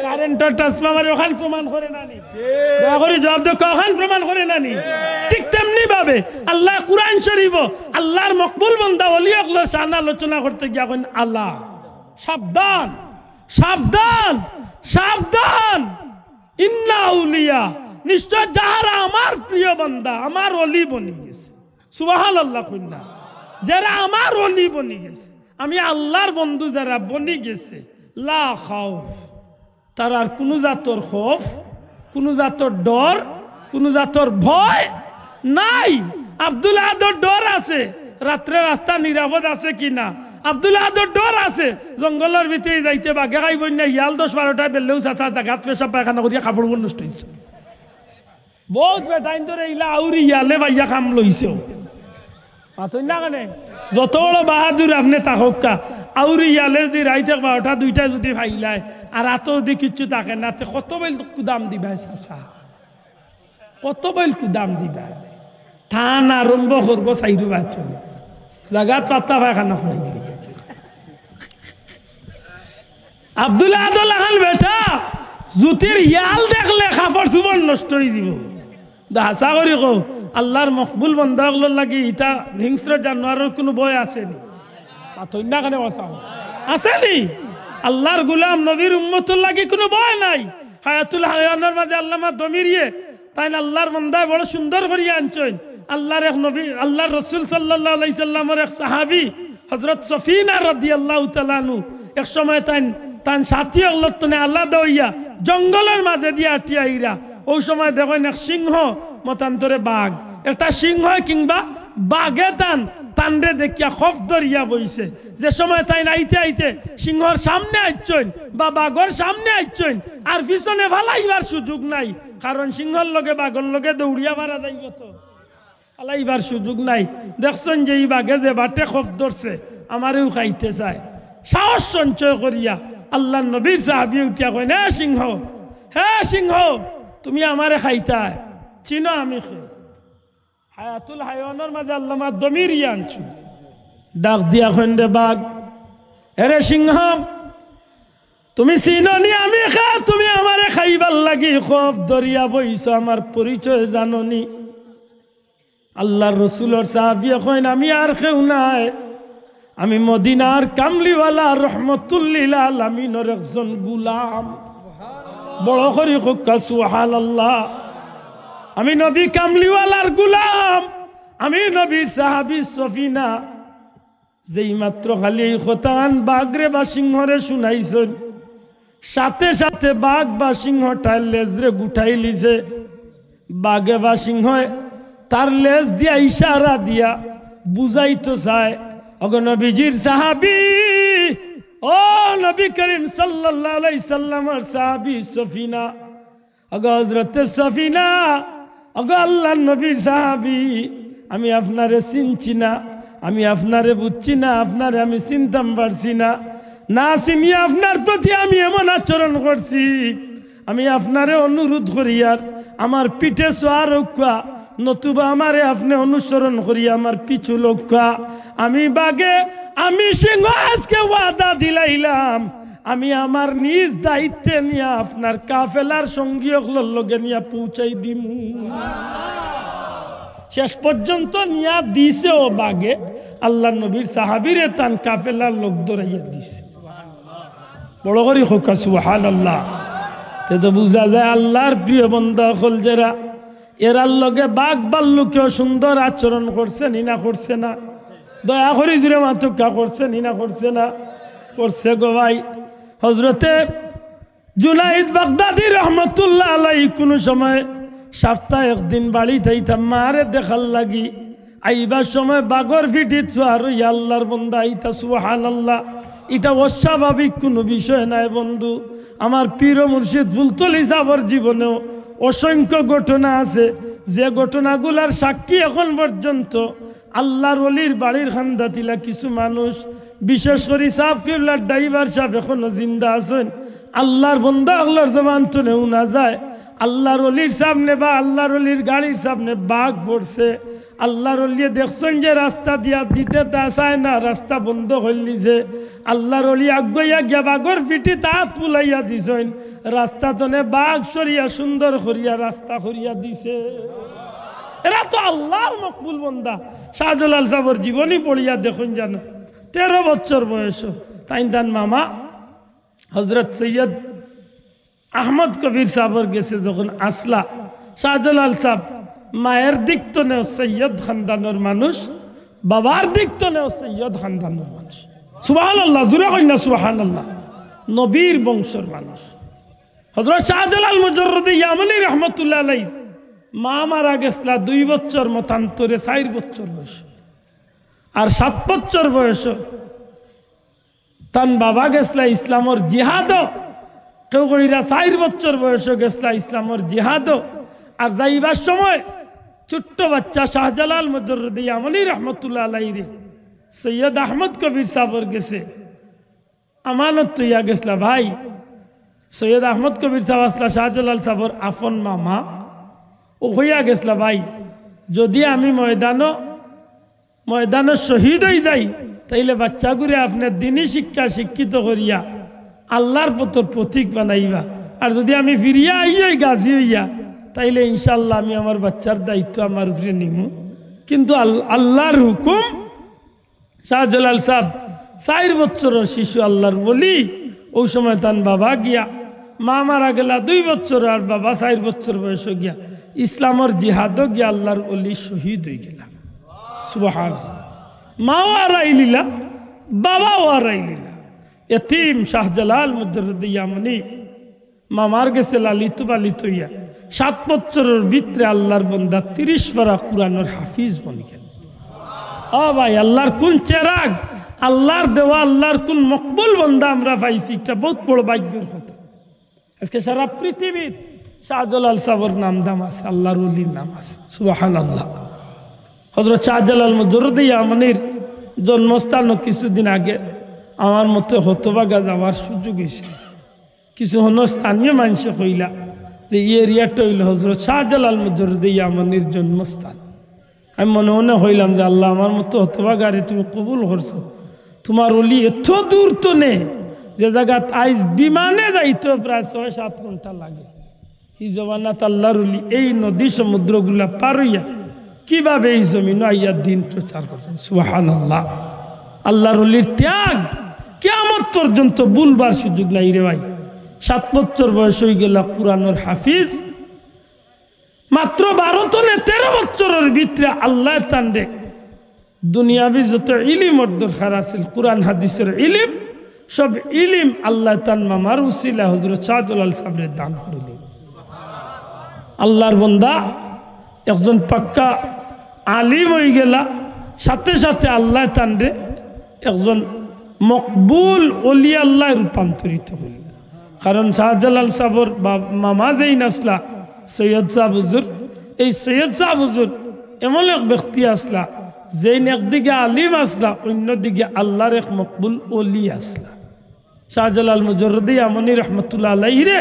কারেন্টর ট্রান্সফরমার ওখান প্রমাণ করে নানি দয়া করে জবাব দাও ওখান প্রমাণ করে নানি। ঠিক তেমনি ভাবে আল্লাহ কুরআন শরীফ আল্লাহর মকবুল বান্দা ওলি আল্লাহ শান আলোচনা করতে গিয়া কইন আল্লাহ সাবধান সাবধান সাবধান, ইন্না আউলিয়া নিশ্চয় যারা আমার প্রিয় বান্দা আমার ওলি বনি গেছে, সুবহানাল্লাহ কইনা, যারা আমার ওলি বনি গেছে, আমি আল্লাহর বন্ধু যারা বনি গেছে, লা খাউফ তার আর কোনো জাতর খৌফ, কোনো জাতর ডর, কোনো জাতর ভয় নাই। আব্দুল আহাদর ডর আছে রাত্রে রাস্তা নিরাপদ আছে কিনা, আব্দুল আহাদর ডর আছে জঙ্গলের ভিতরে যাইতে বাঘে খাইব না, ইয়াল 10-12টায় বেললেও চাচা জাগাত পেশাব পায়খানা করিয়া কাপড় নষ্ট হয়েছে। বহুত বেটাইন ধরে ইলা আউরি ইয়ালে ভাইয়া কাম লইছেও মাতই না কেন যত বড় বাহাদুর আপনি তাহকা আউরি ইয়ালে যদি রাইতে 12টা 2টা যদি ফাইলায় আর এত যদি কিচ্ছু থাকে না, কত বইল কুদাম দিবাই চাচা, কত বইল কুদাম দিবাই, থান আরম্ভ করবো চাইরু বাচ্চ জাগাত পাত্তা পায়খানা করাইলি। আব্দুল আদল খান বেটা জুতির ইয়াল দেখলে কাপড় চুপড় নষ্ট হয়ে যাব। হাসা করি কো আল্লাহর মকবুল বন্ধাগুলোর লাগি ইটা হিংস্র জানোয়ারের কোনো বয় আসেনি, না কেন আসেনি? আল্লাহর গুলাম নবীর উম্মতুর লাগি কোনো ভয় নাই। হায়াতুল হায়ানের মাঝে আল্লামা দমিরিয়ে তাই আল্লাহর বন্দায় বড় সুন্দর করিয়া আনছেন। আল্লাহর এক নবী আল্লাহর রসুল সাল্লাল্লাহু আলাইহি সাল্লামের এক সাহাবী হযরত সফিনা রাদিয়াল্লাহু তাআলা আনহু এক সময় তান সাথী অল্লতনে আলাদা হইয়া জঙ্গলের মাঝে দিয়া আটিয়া আইরা, ওই সময় দেখেন এক সিংহ মতান্তরে বাঘ, একটা সিংহ কিংবা বাঘে তানরে দেখিয়া খফ ধরিয়া বইছে। যে সময় তাই আইতে আইতে সিংহর সামনে আইছেন বা বাঘর সামনে আইছেন আর পিছনে ফালাইবার সুযোগ নাই, কারণ সিংহর লগে বাঘর লগে দৌড়িয়া মারা যাইব, তো ফালাইবার সুযোগ নাই। দেখছেন যে এই বাঘে যে বাটে খফ ধরছে আমারেও খাইতে চায়, সাহস সঞ্চয় করিয়া আল্লাহ নবীর সাহাবী উঠিয়া কয়, হে সিংহ, হে সিংহ তুমি আমারে খাইতায় চিনো আমি খে। হায়াতুল হায়ানের মাঝে আল্লামা দমির আনছু ডাক দিয়া খন্ডে বাঘ, এরে সিংহ তুমি চিননি আমি খা, তুমি আমারে খাইবার লাগি খফ দরিয়া বইছ, আমার পরিচয় জাননি? আল্লাহর রসুলের সাহাবী কইন আমি আর কেউ নাই, আমি মদিনার কামলিওয়ালা রহমতুল্লিল আলামিনের একজন গুলাম। বড় করি হোক্কা সুবহানাল্লাহ, আমি নবী কামলিওয়ালার গুলাম, আমি নবীর সাহাবী সফিনা। যেই মাত্র খালি এই খতান বাঘরে বা সিংহরে শুনাইছেন, সাথে সাথে বাঘ বা সিংহটার লেজরে গুঠাই লিছে। বাঘে বা সিংহ তার লেজ দিয়া ইশারা দিয়া বুঝাইতো চায়, ওগো নবীজির সাহাবী, ও নবী করিম সাল্লাল্লাহু আলাইহি সাল্লামের সাহাবী সফিনা, ওগো হযরত সফিনা, ওগো আল্লাহর নবীর সাহাবী, আমি আপনারে চিনছি না, আমি আপনারে বুঝছি না, আপনারে আমি চিনতাম পারছি না, না চিনিয়ে আপনার প্রতি আমি এমন আচরণ করছি, আমি আপনারে অনুরোধ করি আর আমার পিঠে সোয়ার রক্ষা, নতুবা আমারে আপনি অনুসরণ করি আমার পিছু লক্ষ্য। আমি বাগে আমি সিংহ আজকে ওয়াদা দিলাইলাম, আমি আমার নিজ দায়িত্বে নিয়ে আপনার কাফেলার সঙ্গীগুলোর লগে নিয়ে পৌঁছাই দিমু। শেষ পর্যন্ত নিয়া দিছে ও বাগে আল্লাহ নবীর সাহাবীরে তান কাফেলার লোক ধরাইয়া দিছে। বড় করি হোকা সুবহানাল্লাহ। তে তো বুঝা যায় আল্লাহর প্রিয় বান্দা হল যারা, এরার লগে বাঘ ভাল্লুকেও সুন্দর আচরণ করছে না করছে না? দয়া করে জুড়ে মাতুকা করছে না করছে না করছে গো ভাই। হজরতে জুনাইদ বাগদাদি রহমতুল্লাহ আলাইহি কোনো সময় সপ্তাহে একদিন বাড়ি থাইতাম মারে দেখার লাগি আইবার সময় বাগর ফিটিত আর আল্লাহর বন্দা আইতা সুবহানাল্লাহ। এটা অস্বাভাবিক কোনো বিষয় নাই বন্ধু। আমার পীর মুর্শিদ ফুলতলি সাহর জীবনেও অসংখ্য ঘটনা আছে, যে ঘটনাগুলার সাক্ষী এখন পর্যন্ত আল্লাহর ওলির বাড়ির খান্দাতিলা কিছু মানুষ, বিশেষ করে সাহেব কিবলার ড্রাইভার সাহেব এখনো জিন্দা আছেন। আল্লাহর বন্দা আল্লাহর জবান তো নেও না যায়, আল্লাহর ওলির সামনে বা আল্লাহর ওলির গাড়ির সামনে বাঘ পড়ছে। আল্লাহর ওলিয়ে দেখছেন যে রাস্তা দিয়া দিতে চায় না, রাস্তা বন্ধ হইলি যে আল্লাহর ওলি আগুয়া গিয়া বাঘর পিঠি তাত পুলাইয়া দিছেন, রাস্তা তনে বাঘ সরিয়া সুন্দর করিয়া রাস্তা করিয়া দিছে। এরা তো আল্লাহর মকবুল বন্দা। শাহজালাল সাহেবের জীবনী পড়িয়া দেখুন জানো, 13 বছর বয়স তাই তার মামা হজরত সৈয়দ আহমদ কবির সাহেবের গেছে যখন আসলা। শাহজালাল সাহেব মায়ের দিক তো নেও সৈয়দ খানদানের মানুষ, বাবার দিক তো নেও সৈয়দ খানদানের মানুষ। সুবহানাল্লাহ, জুড়ে কই না সুবহানাল্লাহ। নবীর বংশের মানুষ। হযরত শাহজালাল মুজাররদি ইয়ামানি রাহমাতুল্লাহ আলাইহি মা মারা গেছলা 2 বছর মতান্তরে 4 বছর বয়স, আর 7 বছর বয়স তান বাবা গেছলা ইসলামর জিহাদ। কেউ কইরা 4 বছর বয়স গেছলা ইসলামর জিহাদ। আর যাইবার সময় ছোট্ট বাচ্চা শাহজালাল মুজাররদি ইয়ামানি রাহমাতুল্লাহ আলাইহি সৈয়দ আহমদ কবির সাহেবের গেছে আমানত তুইয়া গেছলা। ভাই সৈয়দ আহমদ কবির সাহেব আসলা শাহজালাল সাহেবের আফন মামা, ও হইয়া গেছলা ভাই যদি আমি ময়দানে শহীদ হয়ে যাই তাইলে বাচ্চাগুড়ে আপনার দিনই শিক্ষা শিক্ষিত করিয়া আল্লাহর পথর প্রতীক বানাইবা, আর যদি আমি ফিরিয়া আইয়াই গাজী হইয়া তাইলে ইনশাল্লাহ আমি আমার বাচ্চার দায়িত্ব আমার উপরে নিমু। কিন্তু আল্লাহর হুকুম, শাহজালাল সাহেব 4 বছরের শিশু আল্লাহর বলি। ওই সময় তার বাবা গিয়া, মা মারা গেলা 2 বছর, আর বাবা 4 বছর বয়স গিয়া ইসলামর জিহাদও গিয়া আল্লাহর বলি শহীদ হয়ে গেলাম। সুবহানাল্লাহ। মাও আরাইলিলা, বাবাও আরাইলিলা। এতিম শাহজালাল মুজাররদি ইয়ামানি মামার গেছে লালিত পালিত হইয়া 7 বছরের ভিতরে আল্লাহর বন্দা 30 পারা কুরআনের হাফিজ বনি গেল। ও ভাই, আল্লাহর কোন চেরাগ, আল্লাহর দেওয়া আল্লাহর কোন মকবুল বন্দা আমরা পাইছি, এটা বহুত বড় ভাগ্যের কথা। আজকে সারা পৃথিবীর শাহজালাল সাহেবের নাম দাম আছে, আল্লাহর ওলির নাম আছে। সুবহানাল্লাহ। হযরত শাহজালাল মুজাররদি ইয়ামানির জন্মস্থানও কিছুদিন আগে আমার মতো হতবাগা যাওয়ার সুযোগ হয়েছে। কিছু স্থানীয় মানুষ কইলা যে এই এরিয়াটা হইল হযরত শাহজালাল মুজাররদি ইয়ামানির জন্মস্থান। আমি মনে মনে হইলাম যে আল্লাহ আমার মতো হতবাগারে তুমি কবুল করছো, তোমার ওলি এত দূর তো নেই যে জায়গা আইজ বিমানে যাইতে প্রায় 6-7 ঘন্টা লাগে। এই জমানাত আল্লাহর ওলি এই নদী সমুদ্রগুলা পার হইয়া কিভাবে এই জমিন আইয়া দিন প্রচার করছেন। সুবহানাল্লাহ। আল্লাহর ওলির ত্যাগ কিয়ামত পর্যন্ত ভুলবার সুযোগ নাই রে ভাই। 7 বছর বয়স হয়ে গেল কুরআনের হাফিজ। মাত্র 12 থেকে 13 বছরের ভিতরে আল্লাহ তান্ডে দুনিয়াবি যত ইলিম দরকার আছে, কুরআন হাদিসের ইলিম, সব ইলিম আল্লাহ তান মামার উসিলা হযরত শাহজালাল সাহেবের দান করিলেন। আল্লাহর বন্দা একজন পাক্কা আলিম হয়ে গেলা, সাথে সাথে আল্লাহ তান্ডে একজন মকবুল ওলি আল্লাহ রূপান্তরিত হইল। কারণ শাহজালাল সাহেবের মামা যেই নাসলা সৈয়দ সাহেব হুজুর, এই সৈয়দ সাহেব হুজুর এমন এক ব্যক্তি আসলা যেই একদিকে আলিম আসলা, অন্যদিকে আল্লাহর এক মকবুল ওলি আসলা। শাহজালাল মুজাররদি ইয়ামানি রহমতুল্লাহ আলাইহি রে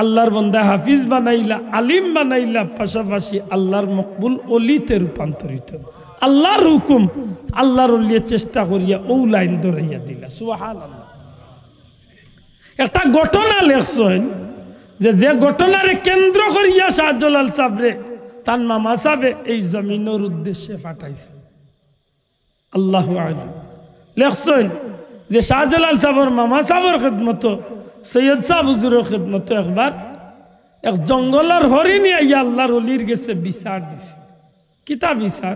আল্লাহর বন্দা হাফিজ বানাইলা, আলিম বানাইলা, পাশাপাশি আল্লাহর মকবুল ওলিতে রূপান্তরিত। আল্লাহর হুকুম, আল্লাহর ওলিয়ে চেষ্টা করিয়া ও লাইন ধরাইয়া দিলা। সুবহানাল্লাহ। একটা ঘটনা লেখছেন যে ঘটনারে কেন্দ্র করিয়া শাহজালাল সাহেবরে তার মামা সাহেবে এই জমিনের উদ্দেশ্যে পাঠাইছে। আল্লাহু আ'লাম। লেখছেন যে শাহজালাল সাহেবের মামা সাহেবের খিদমত, সৈয়দ সাহেব হুজুরের খিদমত একবার এক জঙ্গলের হরিণী আইয়া আল্লাহর ওলির গেছে বিচার দিছে। কিতা বিচার?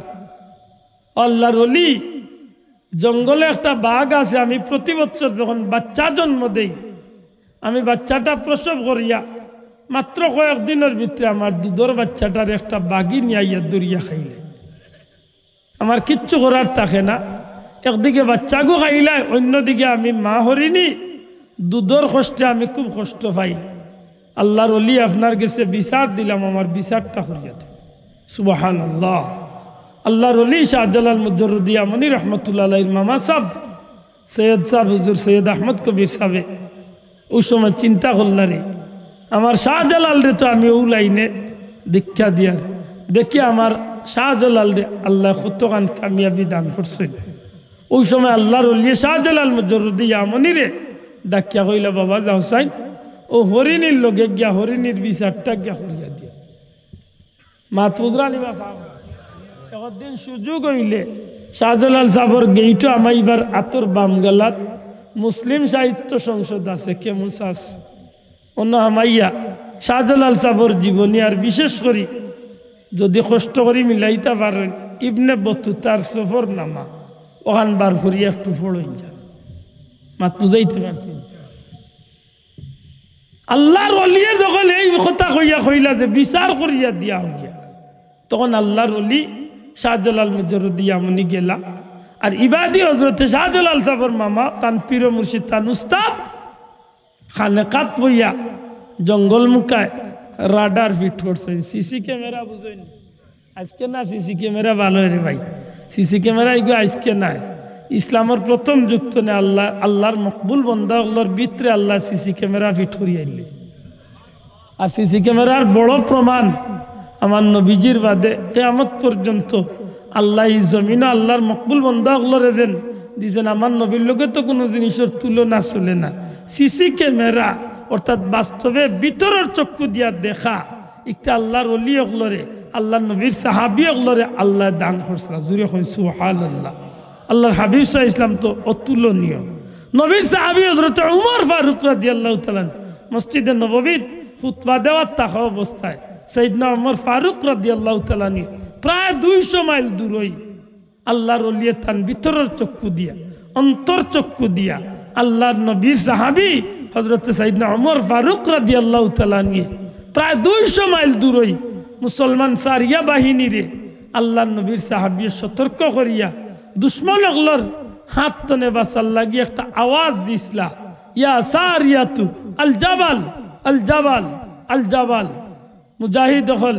আল্লাহর ওলি জঙ্গলে একটা বাঘ আছে। আমি প্রতি বছর যখন বাচ্চা জন্ম দেই, আমি বাচ্চাটা প্রসব করিয়া মাত্র কয়েকদিনের ভিতরে আমার দুধের বাচ্চাটার একটা বাঘি নিয়ে দরিয়া খাইলে। আমার কিচ্ছু করার থাকে না, একদিকে বাচ্চাগো খাইলায়, অন্যদিকে আমি মা হরিনি দুধের কষ্টে আমি খুব কষ্ট পাই। আল্লাহর ওলি আপনার কাছে বিচার দিলাম, আমার বিচারটা করিয়া দেন। সুবহানাল্লাহ। আল্লাহর ওলি শাহজালাল মুজরুদ্দিয়া মনি রহমতুল্লাহ আলাইহির মামা সাহেব সৈয়দ সাহেব হুজুর সৈয়দ আহমদ কবির সাহেব ওই সময় চিন্তা করলারে আমার শাহজালাল রে তো আমি ও লাইনে দীক্ষা দিয়ার দেখি আমার শাহজালাল রে আল্লাহ কতখান কামিয়াবি দান করছেন। ওই সময় আল্লাহর ওলি শাহজালাল মুজরুদ্দিয়া মনি রে ডাকিয়া কইলা, বাবা যাও সাইন ও হরিণীর লগে গিয়া হরিণীর বিচারটা গিয়া করিয়া দিয়া। মাহফুজরা নিবা সাহেব একদিন সুযোগ হইলে শাহজালাল সাহর গেইটো আমার এবার আতর বাম গেলাত মুসলিম সাহিত্য সংসদ আছে কেমুসাস অন্য আমাইয়া শাহজালাল সাহর জীবনী আর বিশেষ করি যদি কষ্ট করি মিলাইতে পারেন ইবনে বতুতার সফর নামা ওখান বার করিয়া একটু ফড়ই যান। মাত বুঝাইতে পারছি? আল্লাহর ওলিয়ে যখন এই কথা কইলা যে বিচার করিয়া দিয়া হইয়া, তখন আল্লাহর ওলি শাহজালাল মুজরুদ্দিয়া মনি গেলা। আর ইবাদি হজরতে শাহজালাল সাহর মামা তান পীর মুর্শিদ তান উস্তাদ খানেকাত বইয়া জঙ্গল মুখায় রাডার ফিট করছেন। সিসি ক্যামেরা বুঝেন আজকে না, সিসি ক্যামেরা ভালো রে ভাই, সিসি ক্যামেরা এগুলো আজকে নাই। ইসলামের প্রথম যুক্ত নে আল্লাহর মকবুল বন্দা আল্লাহর ভিতরে আল্লাহ সিসি ক্যামেরা ফিট করিয়া আইলে। আর সিসি ক্যামেরার বড় প্রমাণ আমার নবীজির বাদে কিয়ামত পর্যন্ত আল্লাহ এই জমিনে আল্লাহর মকবুল বন্দা আল্লাহর এজেন দিয়েছেন। আমার নবীর লোকে তো কোনো জিনিসের তুলনা চলে না। সিসি ক্যামেরা অর্থাৎ বাস্তবে ভিতরের চক্ষু দিয়া দেখা একটা আল্লাহর ওলি অগলরে আল্লাহ নবীর সাহাবি অগলরে আল্লাহ দান করছিল। জুড়ে কই সুবহানাল্লাহ। আল্লাহর হাবিব সাল্লাল্লাহু আলাইহি ওয়াসাল্লাম তো অতুলনীয়। নবীর সাহাবী হযরত উমর ফারুক রাদিয়াল্লাহু তাআলা মসজিদে নববীত খুতবা দেওয়ার থাকা অবস্থায় সাইয়েদনা উমর ফারুক রাদিয়াল্লাহু তাআলা প্রায় 200 মাইল দূরই আল্লাহর ওলি তান ভিতরের চক্ষু দিয়া অন্তর চক্ষু দিয়া আল্লাহর নবীর সাহাবী হযরত সাইয়েদনা উমর ফারুক রাদিয়াল্লাহু তাআলা প্রায় 200 মাইল দূরই মুসলমান সারিয়া বাহিনীরে আল্লাহর নবীর সাহাবী সতর্ক করিয়া দুশ্মন অগলর হাত তনে বাসার লাগি একটা আওয়াজ দিসলা, ইয়া সারিয়াতু আল জাবাল আল জাবাল আল জাবাল। মুজাহিদ হল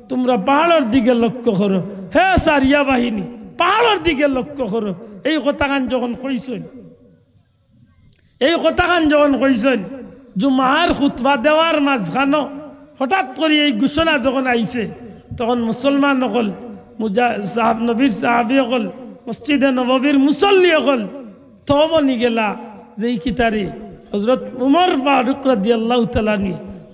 তোমরা পাহাড়ের দিকে লক্ষ্য করো, হে সারিয়া বাহিনী পাহাড়ের দিকে লক্ষ্য করো। এই কথাখান যখন কইছেন, এই কথাখান যখন কইছেন জুমার খুতবা দেওয়ার মাঝখানো হঠাৎ করে এই ঘোষণা যখন আইছে, তখন মুসলমান হল নবীর সাহাবী হল মসজিদে নববীর মুসল্লি হল তবনি গেলা যে এই কিতারি হযরত উমর ফারুক রাদিয়াল্লাহু তাআলা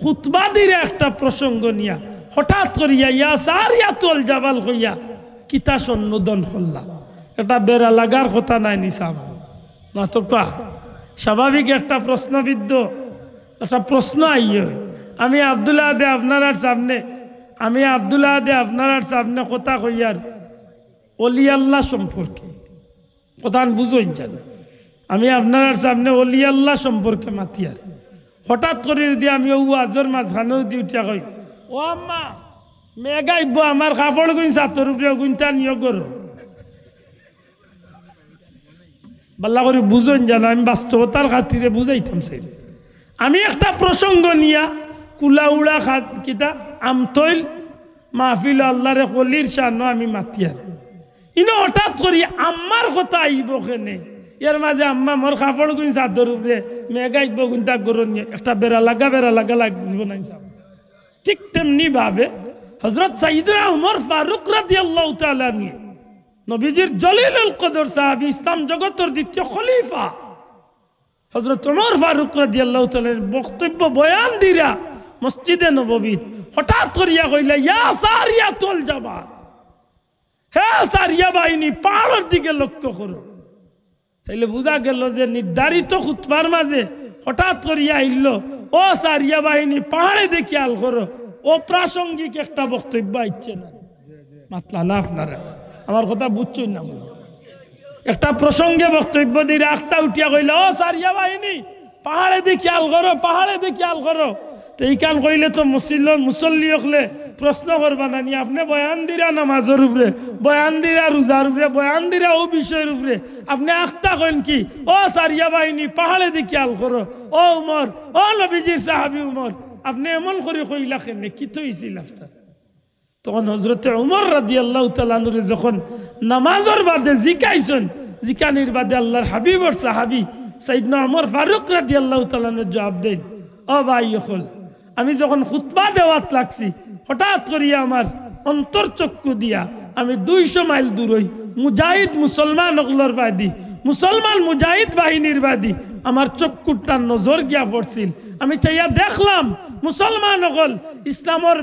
খুতবা দিরে একটা প্রসঙ্গ নিয়া হঠাৎ করিয়া ইয়া সারিয়াতুল জাবাল কইয়া কিতা সম্বোধন করলা। এটা বেড়া লাগার কথা নাই নিসাব না তো কা স্বাভাবিক একটা প্রশ্নবিদ্ধ একটা প্রশ্ন আইয়। আমি আব্দুল্লাহ দে আপনার সামনে কথা কইয়ার ওলি আল্লাহ সম্পর্কে কথা বুঝইন জান। আমি আপনার সামনে ওলি আল্লাহ সম্পর্কে মাতিয়ার হঠাৎ করে যদি আমি ও আজর মাঝখানে যদি উঠিয়া কই, ও আম্মা মেঘাইব আমার কাপড় গুণ সাতর উপরে গুণটা নিয়ে করো, বাল্লা করে বুঝইন জানো। আমি বাস্তবতার খাতিরে বুঝাইতাম সেই আমি একটা প্রসঙ্গ নিয়া কুলা উড়া কিতা আমতইল মাহফিল আল্লাহরে কলির শানো আমি মাতিয়ার ইনো হঠাৎ করি আম্মার কথা আইব কেনে ইয়ার মাঝে আম্মা মোর কাপড় গুণ চাদর উপরে মেঘাইব গুণটা গরম একটা বেড়া লাগা লাগবে না। ঠিক তেমনি ভাবে হযরত সাইয়েদনা উমর ফারুক রাদিয়াল্লাহু তাআলা নবীজির জলিলুল কদর সাহাবী ইসলাম জগতের দ্বিতীয় খলিফা হযরত উমর ফারুক রাদিয়াল্লাহু তাআলার বক্তব্য বয়ান দিরা মসজিদে নববীত হঠাৎ করিয়া কইলা, ইয়া সারিয়াতুল জাবাল, হে সারিয়া বাহিনী পাহাড়ের দিকে লক্ষ্য করো। তাইলে বোঝা গেল যে নির্ধারিত খুতবার মাঝে হঠাৎ করিয়া আইল, ও সারিয়া বাহিনী পাহাড়ে দেখি আল করো। ও প্রাসঙ্গিক একটা বক্তব্য আইচ্ছে না, মাতলা না আপনারা আমার কথা বুঝছই না। একটা প্রসঙ্গে বক্তব্য দিয়ে রাস্তা উঠিয়া কইল, ও সারিয়া বাহিনী পাহাড়ে দিয়ে খেয়াল করো, পাহাড়ে দিয়ে খেয়াল করো। তো এইখান কইলে তো মুসল্লি হলে প্রশ্ন করবা না নি, আপনি বয়ান দিরা নামাজের উপরে, বয়ান দিরা রোজার উপরে, বয়ান দিরা ও বিষয়ের উপরে, আপনি আখতা কইন কি ও সারিয়া বাহিনী পাহাড়ে দিয়ে খেয়াল করো, ও উমর, ও নবীজির সাহাবী উমর, আপনি এমন করে কইলা কেন, কি তো হয়েছিল আপনার? তখন হজরতে উমর রাদিয়াল্লাহু তাআলা আনহু যখন নামাজের বাদে জিকাইছেন, জিকানির বাদে আল্লাহর হাবিবর সাহাবী সাইয়েদনা উমর ফারুক রাদিয়াল্লাহু তাআলা আনহু জবাব দেন, ও ভাই হল, আমি যখন খুতবা দেওয়াত লাগছি হঠাৎ করিয়া আমার অন্তর্চক্ষু দিয়া আমি 200 মাইল দূর হই মুজাহিদ মুসলমান অগলর বাদী, মুসলমান মুজাহিদ বাহিনীর বাদী আমার চক্ষুটা নজর গিয়া পড়ছিল। আমি চাইয়া দেখলাম মুসলমান অগল ইসলামর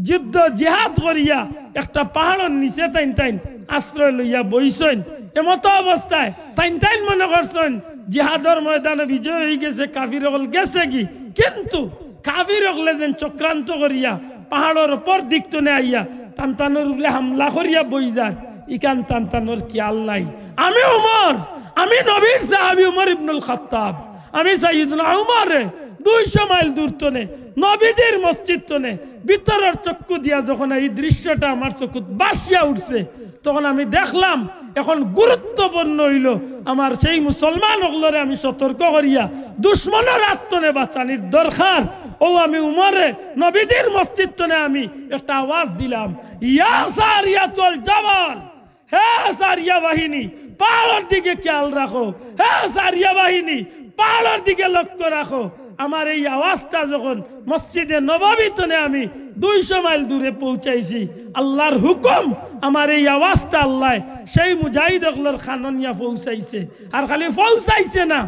যুদ্ধ জিহাদ করিয়া একটা পাহাড়ের নিচে টাইন টাইন আশ্রয় লইয়া বইছেন। এমতো অবস্থায় টাইন টাইন মনে করছেন জিহাদর ময়দানে বিজয় হয়ে গেছে, কাফির অগল গেছে কি, কিন্তু কাফির অগলে যেন চক্রান্ত করিয়া পাহাড়ের উপর দিকটনে আইয়া তান্তানোর উপরে হামলা করিয়া বই যায়, ইকান তান্তানোর খেয়াল নাই। আমি উমর, আমি নবীর সাহাবী উমর ইবনুল খাত্তাব, আমি সাইয়েদনা উমরে 200 মাইল দূর তনে নবীজির মসজিদ তনে ভিতরের চক্ষু দিয়া যখন এই দৃশ্যটা আমার চক্ষুত বাসিয়া উঠছে, তখন আমি দেখলাম এখন গুরুত্বপূর্ণ হইল আমার সেই মুসলমান ওগুলোরে আমি সতর্ক করিয়া দুশ্মনের আত্মনে বাঁচানির দরকার। ও আমি উমরে নবীজির মসজিদ তনে আমি একটা আওয়াজ দিলাম, ইয়া সারিয়াতুল জাবাল, হে সারিয়া বাহিনী পাহাড়ের দিকে খেয়াল রাখো, হে সারিয়া বাহিনী পাহাড়ের দিকে লক্ষ্য রাখো। আমার এই আওয়াজটা যখন মসজিদে নববী তনে আমি 200 মাইল দূরে পৌঁছাইছি, আল্লাহর হুকুম আমার এই আওয়াজটা আল্লাহ সেই মুজাহিদ অগলর খাননিয়া পৌঁছাইছে। আর খালি পৌঁছাইছে না,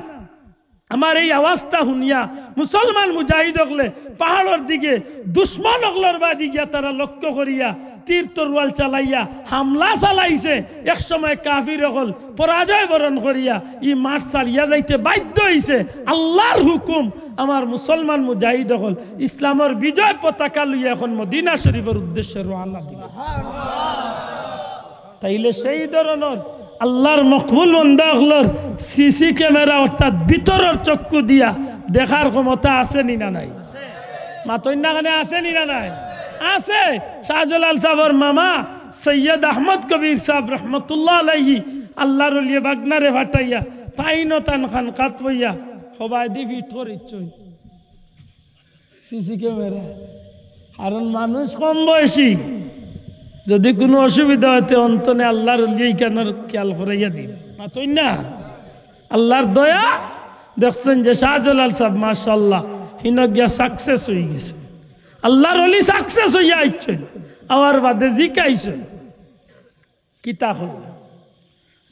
আমার এই আওয়াজটা শুনিয়া মুসলমান মুজাহিদ অগলে পাহাড়ের দিকে দুশ্মন অগলর বাদি গিয়া তারা লক্ষ্য করিয়া তীর তরোয়াল চালাইয়া হামলা চালাইছে। এক সময় কাফির অগল পরাজয় বরণ করিয়া ই মাঠ ছাড়িয়া যাইতে বাধ্য হইছে। আল্লাহর হুকুম আমার মুসলমান মুজাহিদ অগল ইসলামের বিজয় পতাকা লইয়া এখন মদিনা শরীফের উদ্দেশ্যে রওনা দিল। তাইলে সেই ধরনের আল্লাহর মকবুল বান্দাগুলোর সিসি ক্যামেরা অর্থাৎ ভিতরের চক্ষু দিয়া দেখার ক্ষমতা আছে নি না নাই? মাতন্যাখানে আছে নি না নাই? আছে। শাহজালাল সাহেবের মামা সৈয়দ আহমদ কবির সাহেব রহমতুল্লাহ আলাইহি আল্লাহর ওলিয়ে বাগনারে ফাটাইয়া তাইনো তান খান কাত বইয়া সবাই দি ভিতর ইচ্ছই সিসি ক্যামেরা। কারণ মানুষ কম বয়সী, যদি কোনো অসুবিধা হতে অন্তনে আল্লাহর এইখানের খেয়াল করাইয়া দিন। মাতই না আল্লাহর দয়া। দেখছেন যে শাহজালাল সাহেব মাশাআল্লাহ হিন গিয়া সাকসেস হয়ে গেছে, আল্লাহর ওলি সাকসেস হইয়া আইছেন, আমার বাদে জিকাইছেন কিতা হল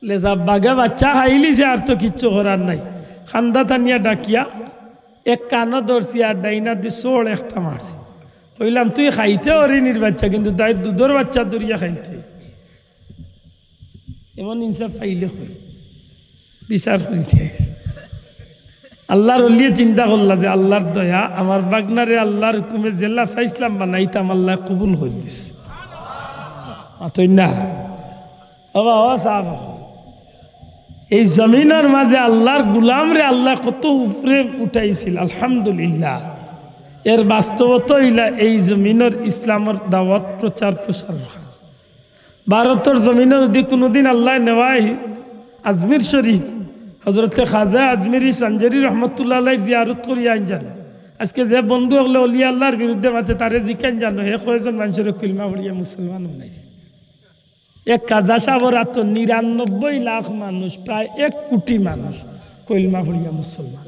লেজা বাঘে বাচ্চা হাইলিছে, আর তো কিচ্ছু করার নাই। খান্দা টানিয়া ডাকিয়া এক কানো ধরছি আর ডাইনা দি সোল একটা মারছি। কইলাম তুই খাইতে হরিণীর বাচ্চা, কিন্তু তাই দুধের বাচ্চা দরিয়া খাইতে। এমন ইনসাফ পাইলে হই বিচার করিতে। আল্লাহর ওলিয়ে চিন্তা করলা যে আল্লাহর দয়া, আমার বাগনারে আল্লাহর হুকুমে জেলা চাইছিলাম বানাইতাম, আল্লাহ কবুল করে দিছে। মাতই না বাবা ও সাহাব, এই জমিনের মাঝে আল্লাহর গুলাম রে আল্লাহ কত উপরে উঠাইছিল। আলহামদুলিল্লাহ। এর বাস্তবতা হইলা এই জমিনের ইসলামের দাওয়াত প্রচার প্রসার। ভারতের জমিনে যদি কোনোদিন আল্লাহ নেওয়াই আজমির শরীফ হজরতে খাজা আজমিরি সঞ্জরি রহমতুল্লাহ আলাইহির জিয়ারত করিয়া আইন জানো। আজকে যে বন্ধু হলে অলিয়া আল্লাহর বিরুদ্ধে মাতে তারে জিকান জানো, হে কয়জন মানুষের কলমা পড়িয়া মুসলমান বানাইছে। এক কাজা সাহেবের আত ৯৯ লাখ মানুষ, প্রায় ১ কোটি মানুষ কলমা পড়িয়া মুসলমান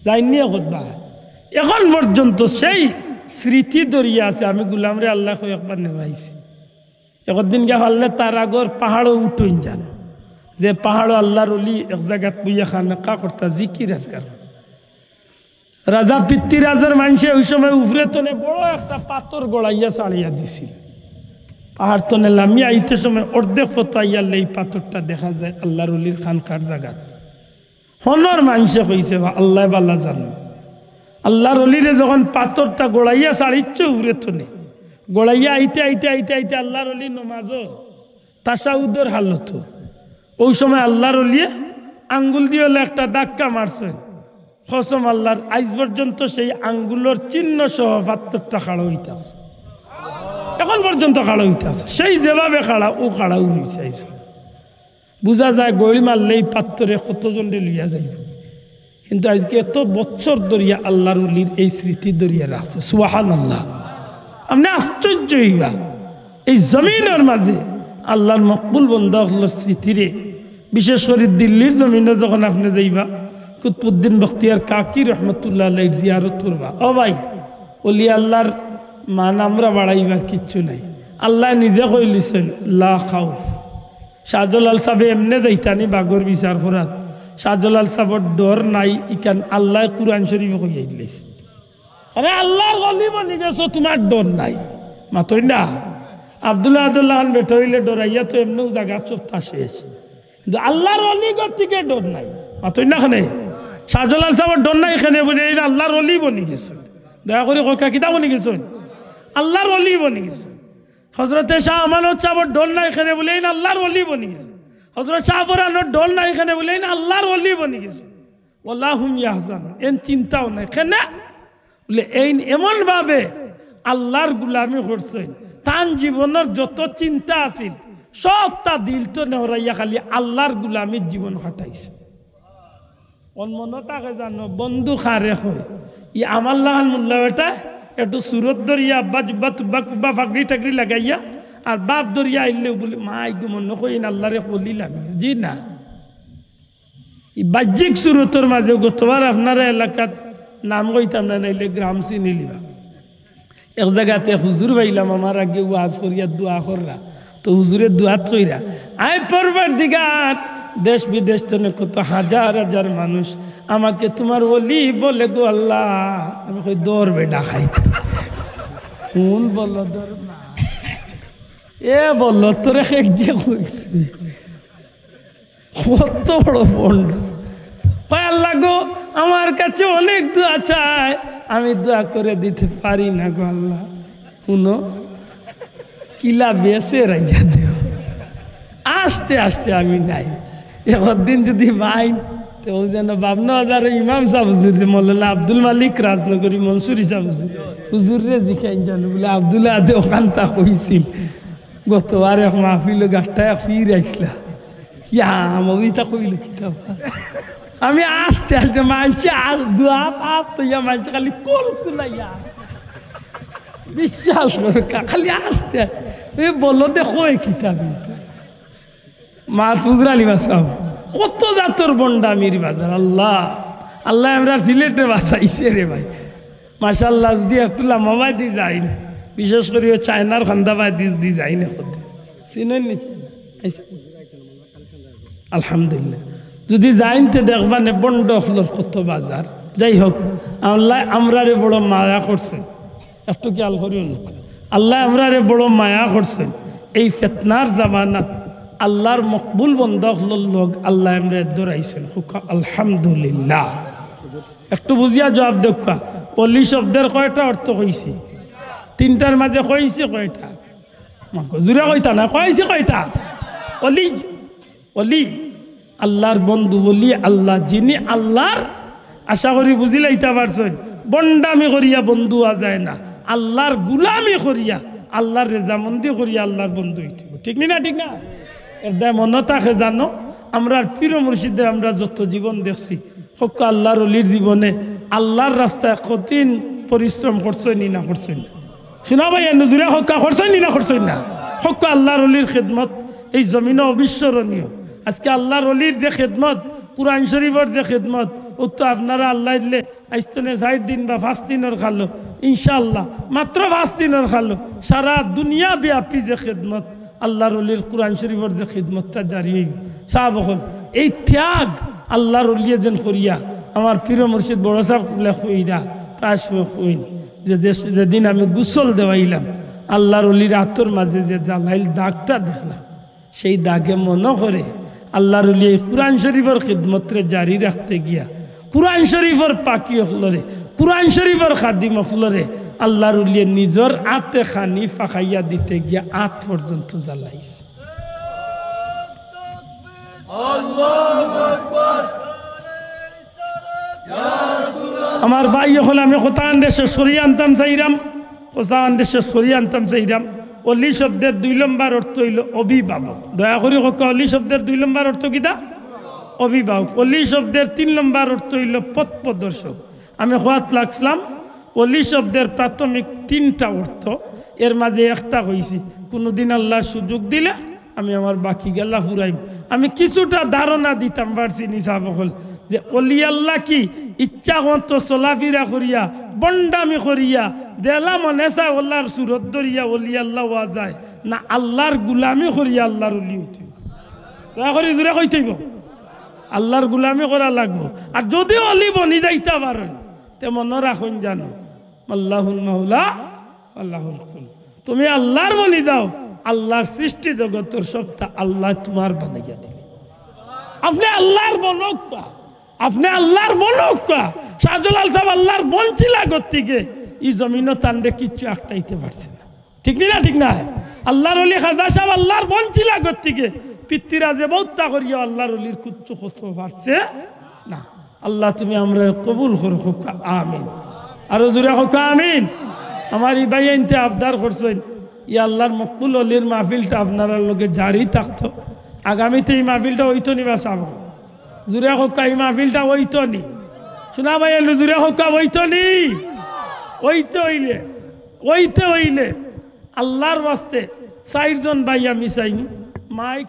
যাইনি। একবার এখন পর্যন্ত সেই স্মৃতি দরিয়া আছে। আমি গুলামরে আল্লাহ একবার নেওয়াইছি। একদিন গিয়ে পারলে তার আগর পাহাড়ও উঠুন যান, যে পাহাড়ও আল্লাহর অলি এক জায়গাত বইয়া খানেকা করতা জিকির আজকাল। রাজা পিতৃরাজের মানুষে ওই সময় উফরে তনে বড় একটা পাথর গড়াইয়া ছাড়িয়া দিছিল। পাহাড় তনে লামিয়া আইতে সময় অর্ধেক ফতো আইয়ালে এই পাথরটা দেখা যায় আল্লাহর অলির খানকার জায়গা। হনর মানুষে কইছে আল্লাহ বাল্লা জানো, আল্লাহর অলিরে যখন পাথরটা গোড়াইয়া ছাড়িচ্ছে উফরে তনে গোড়াইয়া আইতে আইতে আইতে আইতে আল্লাহর অলি নমাজও তাসাউদের হালত ওই সময় আল্লাহর ওলিয়ে আঙ্গুল দিয়ে হলে একটা ধাক্কা মারছেন, কসম আল্লাহর, আজ পর্যন্ত সেই আঙ্গুলের চিহ্ন সহ ৭২টা খাড়া হইতে আছে, এখন পর্যন্ত খাড়া হইতে আছে। সেই যেভাবে খাড়া ও খাড়াও রয়েছে। বোঝা যায় গড়ি মারলেই পাত্তরে কতজনে লইয়া যাইব। কিন্তু আজকে এত বছর ধরিয়া আল্লাহর ওলির এই স্মৃতি ধরিয়া রাখছে। সুবহানাল্লাহ। আপনি আশ্চর্য হইবা এই জমিনের মাঝে আল্লাহর মকবুল বন্দাগুলোর স্মৃতিরে, বিশেষ করে দিল্লির জমিনে যখন আপনি যাইবা, কুতুবউদ্দিন বখতিয়ার কাকি রহমতুল্লাহ আলাইহির জিয়ারত করবা, ও ভাই ওলি আল্লাহর মান আমরা বাড়াইবার কিচ্ছু নাই। আল্লাহ নিজে কইলিছেন লা খাউফ। শাহজালাল সাহেব এমনে যাইতানি বাগর বিচার করাত, শাহজালাল সাহেবর ডর নাই, ইকান আল্লাহ কুরআন শরীফ কইয়া দিয়েছে, আরে আল্লাহর ওলি বনি গেছো তোমার ডর নাই। মাতই না আব্দুল্লাহ খান বেটা হইলে ডরাইয়া তো এমনিও জায়গা চোপতা শেষ, কিন্তু আল্লাহর ওলি গর থেকে ডর নাই। মাতই না খানে শাহজালাল সাহেবের ডর নাই, এখানে বলে এই আল্লাহর ওলি বনি গেছে। দয়া করে কাকা কিতা বনি গেছে? আল্লাহর ওলি বনি গেছে। হজরতে শাহ আমানত সাহেবের ডর নাই, এখানে বলে এই আল্লাহর ওলি বনি গেছে। হজরত শাহ ফরানোর ডর নাই, এখানে বলে এই আল্লাহর ওলি বনি গেছে। ওয়াল্লাহুম ইয়াহজান, এন চিন্তাও নাই। কেন বলে এই এমন ভাবে আল্লাহর গুলামি করছেন, তার জীবনের যত চিন্তা আছিল সব তা দিল তো নেহরাইয়া খালি আল্লাহর গুলামির জীবন কাটাইছে। মনতাকে জানো বন্ধু খারে হয় ই আমার লাগান মোল্লা বেটা একটু সুরত ধরিয়া আব্বা জুব্বা তুব্বা কুব্বা ফাকরি টাকরি লাগাইয়া আর বাপ ধরিয়া আইলেও বলে মা আইগো মনে কইন আল্লাহরে বলিলাম। জি না, এই বাহ্যিক সুরতর মাঝে গতবার আপনারা এলাকাত নাম কইতাম না, নাইলে গ্রাম চিনি লিবা। এক জায়গাতে হুজুর পাইলাম আমার আগে ওয়াজ করিয়া দোয়া কররা, তো হুজুরের দোয়াত কইরা আয় পরবর্তীকার দেশ বিদেশ থেকে কত হাজার হাজার মানুষ আমাকে তোমার ওলি বলে গো আল্লাহ। আমি কই দৌড় বেডা খাইতে কোন বলল দৌড় না এ বলল তোরে খেক দিয়ে কইছে কত বড় বন্ড। কয় আল্লাহ গো আমার কাছে অনেক দোয়া চায়, আমি দোয়া করে দিতে পারি না গো আল্লাহ। শুনো কিলা বেসে রাইয়া দেও, আস্তে আস্তে আমি নাই। একদিন যদি মাইন তো যেন বাবনা হাজার ইমাম সাহেব হুজুর মৌলানা আব্দুল মালিক রাজনগরী মনসুরি সাহেব হুজুর রে জিখাইন জানো বলে আব্দুল্লাহ আদে ওখানটা কইছিল গতবার এক মাহফিল গাছটা ফির আইসলা ইয়া মবিতা কইল কিতাব। আমি আস্তে আস্তে মানছি আর দোয়া পাপ তো ইয়া মানছি খালি কোল কুলাইয়া বিশ্বাস করে খালি আস্তে আস্তে বললো দেখো এই কিতাব মা তুজরালি বাসাও কত জাতর বন্ডামির বাজার। আল্লাহ আল্লাহ আমরা সিলেটে বাসাইছে রে ভাই মাশাল্লাহ। যদি একটু লামাবাই দিয়ে যাই না, বিশেষ করে চায়নার খান্দাবাই দিয়ে যাই না কত চিনেন নি আলহামদুলিল্লাহ। যদি যাইন তো দেখবা নে বন্ড হলোর কত বাজার। যাই হোক আল্লাহ আমরারে বড় মায়া করছেন, একটু খেয়াল করিও লোক। আল্লাহ আমরারে বড় মায়া করছেন। এই ফেতনার জামানাত আল্লাহর মকবুল বন্ধক লোক আল্লাহ আমরা দৌড়াইছেন। আলহামদুলিল্লাহ। একটু বুঝিয়া জবাব দেখা পল্লী শব্দের কয়টা অর্থ কইছে? তিনটার মাঝে কইছে কয়টা? জুড়ে কইতা না কইছে কয়টা? অলি অলি আল্লাহর বন্ধু বলি আল্লাহ যিনি আল্লাহর আশা করি বুঝিলাইতে পারছেন। বন্ডামি করিয়া বন্ধু হওয়া যায় না, আল্লাহর গুলামি করিয়া আল্লাহর রেজামন্দি করিয়া আল্লাহর বন্ধু হইতে। ঠিক না? ঠিক না? এর দায় মনে থাকে জানো, আমরা পীর মুর্শিদের আমরা যত জীবন দেখছি হক আল্লাহর অলির জীবনে আল্লাহর রাস্তায় কঠিন পরিশ্রম করছেন না করছেন? শোনা ভাই নজুরে হকা করছেন না করছেন না? হক আল্লাহর অলির খেদমত এই জমিনে অবিস্মরণীয়। আজকে আল্লাহর অলির যে খেদমত, কুরআন শরীফের যে খেদমত, ও তো আপনারা আল্লাহ দিলে আইস্তনে ৬০ দিন বা ৫ দিনের খালো, ইনশাআল্লাহ মাত্র ৫ দিনের খালো। সারা দুনিয়া ব্যাপী যে খেদমত আল্লাহর অলির কুরআন শরীফের যে খিদমতটা জারি হইল সাহাব হল এই ত্যাগ আল্লাহর অলিয়ে যেন করিয়া আমার পীর মুর্শিদ বড় সাহেব কইরা প্রায় সময় কইন যে যেদিন আমি গোসল দেওয়াইলাম আল্লাহর অলির আতর মাঝে যে জ্বালাইল দাগটা দেখলাম, সেই দাগে মনে করে আল্লাহর অলিয়ে কুরআন শরীফের খিদমতরে জারি রাখতে গিয়া কুরআন শরীফের পাকি হলরে কুরআন শরীফের খাদিম হলরে আল্লাহর উলিয়ে নিজর আতে খানি ফাঁকাইয়া দিতে গিয়া আত পর্যন্ত জ্বালাইছে। আমার ভাই হল আমি কোথান দেশে সরিয়ে আনতাম চাইরাম, কোথান দেশে সরিয়ে আনতাম চাইরাম। অলি শব্দের 2 নম্বর অর্থ হইল অভিভাবক। দয়া করি হোক, অলি শব্দের 2 নম্বর অর্থ কিতা? অভিভাবক। অলি শব্দের 3 নম্বর অর্থ হইল পথ প্রদর্শক। আমি হওয়াত লাগছিলাম অলি শব্দের প্রাথমিক 3টা অর্থ, এর মাঝে একটা হয়েছি। কোনোদিন আল্লাহ সুযোগ দিলে আমি আমার বাকি গেলা ফুরাইম। আমি কিছুটা ধারণা দিতাম পারছি নিসাবকল যে অলি আল্লাহ কি ইচ্ছা মতো চলাফিরা করিয়া বন্ডামি করিয়া দেলা মনে চায় আল্লাহর সুরত ধরিয়া অলি আল্লাহ হওয়া যায় না, আল্লাহর গুলামি করিয়া আল্লাহর অলি হইতে। দয়া করি জোরে কইতেইব আল্লাহর গুলামি করা লাগবো। আর যদি অলি বনি যাইতে পারেন তে মনে রাখুন জানো আল্লাহুল মাওলা আল্লাহুল কুল। তুমি আল্লাহর বনি যাও, আল্লাহর সৃষ্টি জগতের সবটা আল্লাহ তোমার বানাইয়া দিবে। আপনি আল্লাহর বলক, আপনি আল্লাহর বলক। শাহজালাল সাহেব আল্লাহর বঞ্চিলা গতিকে এই জমিনও তান্ডে কিচ্ছু একটাইতে পারছে না। ঠিক না? ঠিক না? আল্লাহর অলি খাজা সাহেব আল্লাহর বঞ্চিলা গতিকে পিতৃরাজে বৌদ্ধা করিয়া আল্লাহর অলির কুচ্ছু করতে পারছে না। আল্লাহ তুমি আমরা কবুল করো, আমিন। আরো জোরে হোক আমিন। আমার এই ভাই আনতে আবদার করছেন ই আল্লাহর মকবুল অলির মাহফিলটা আপনারা লোকে জারি থাকতো। আগামীতে এই মাহফিলটা হইতো নি? বা সাব জুড়ে হোক এই মাহফিলটা হইতো নি? শোনা ভাই জুড়ে হোক হইতো নি? ওইতে হইলে আল্লাহর বাস্তে 4 জন ভাই আমি চাই মাইক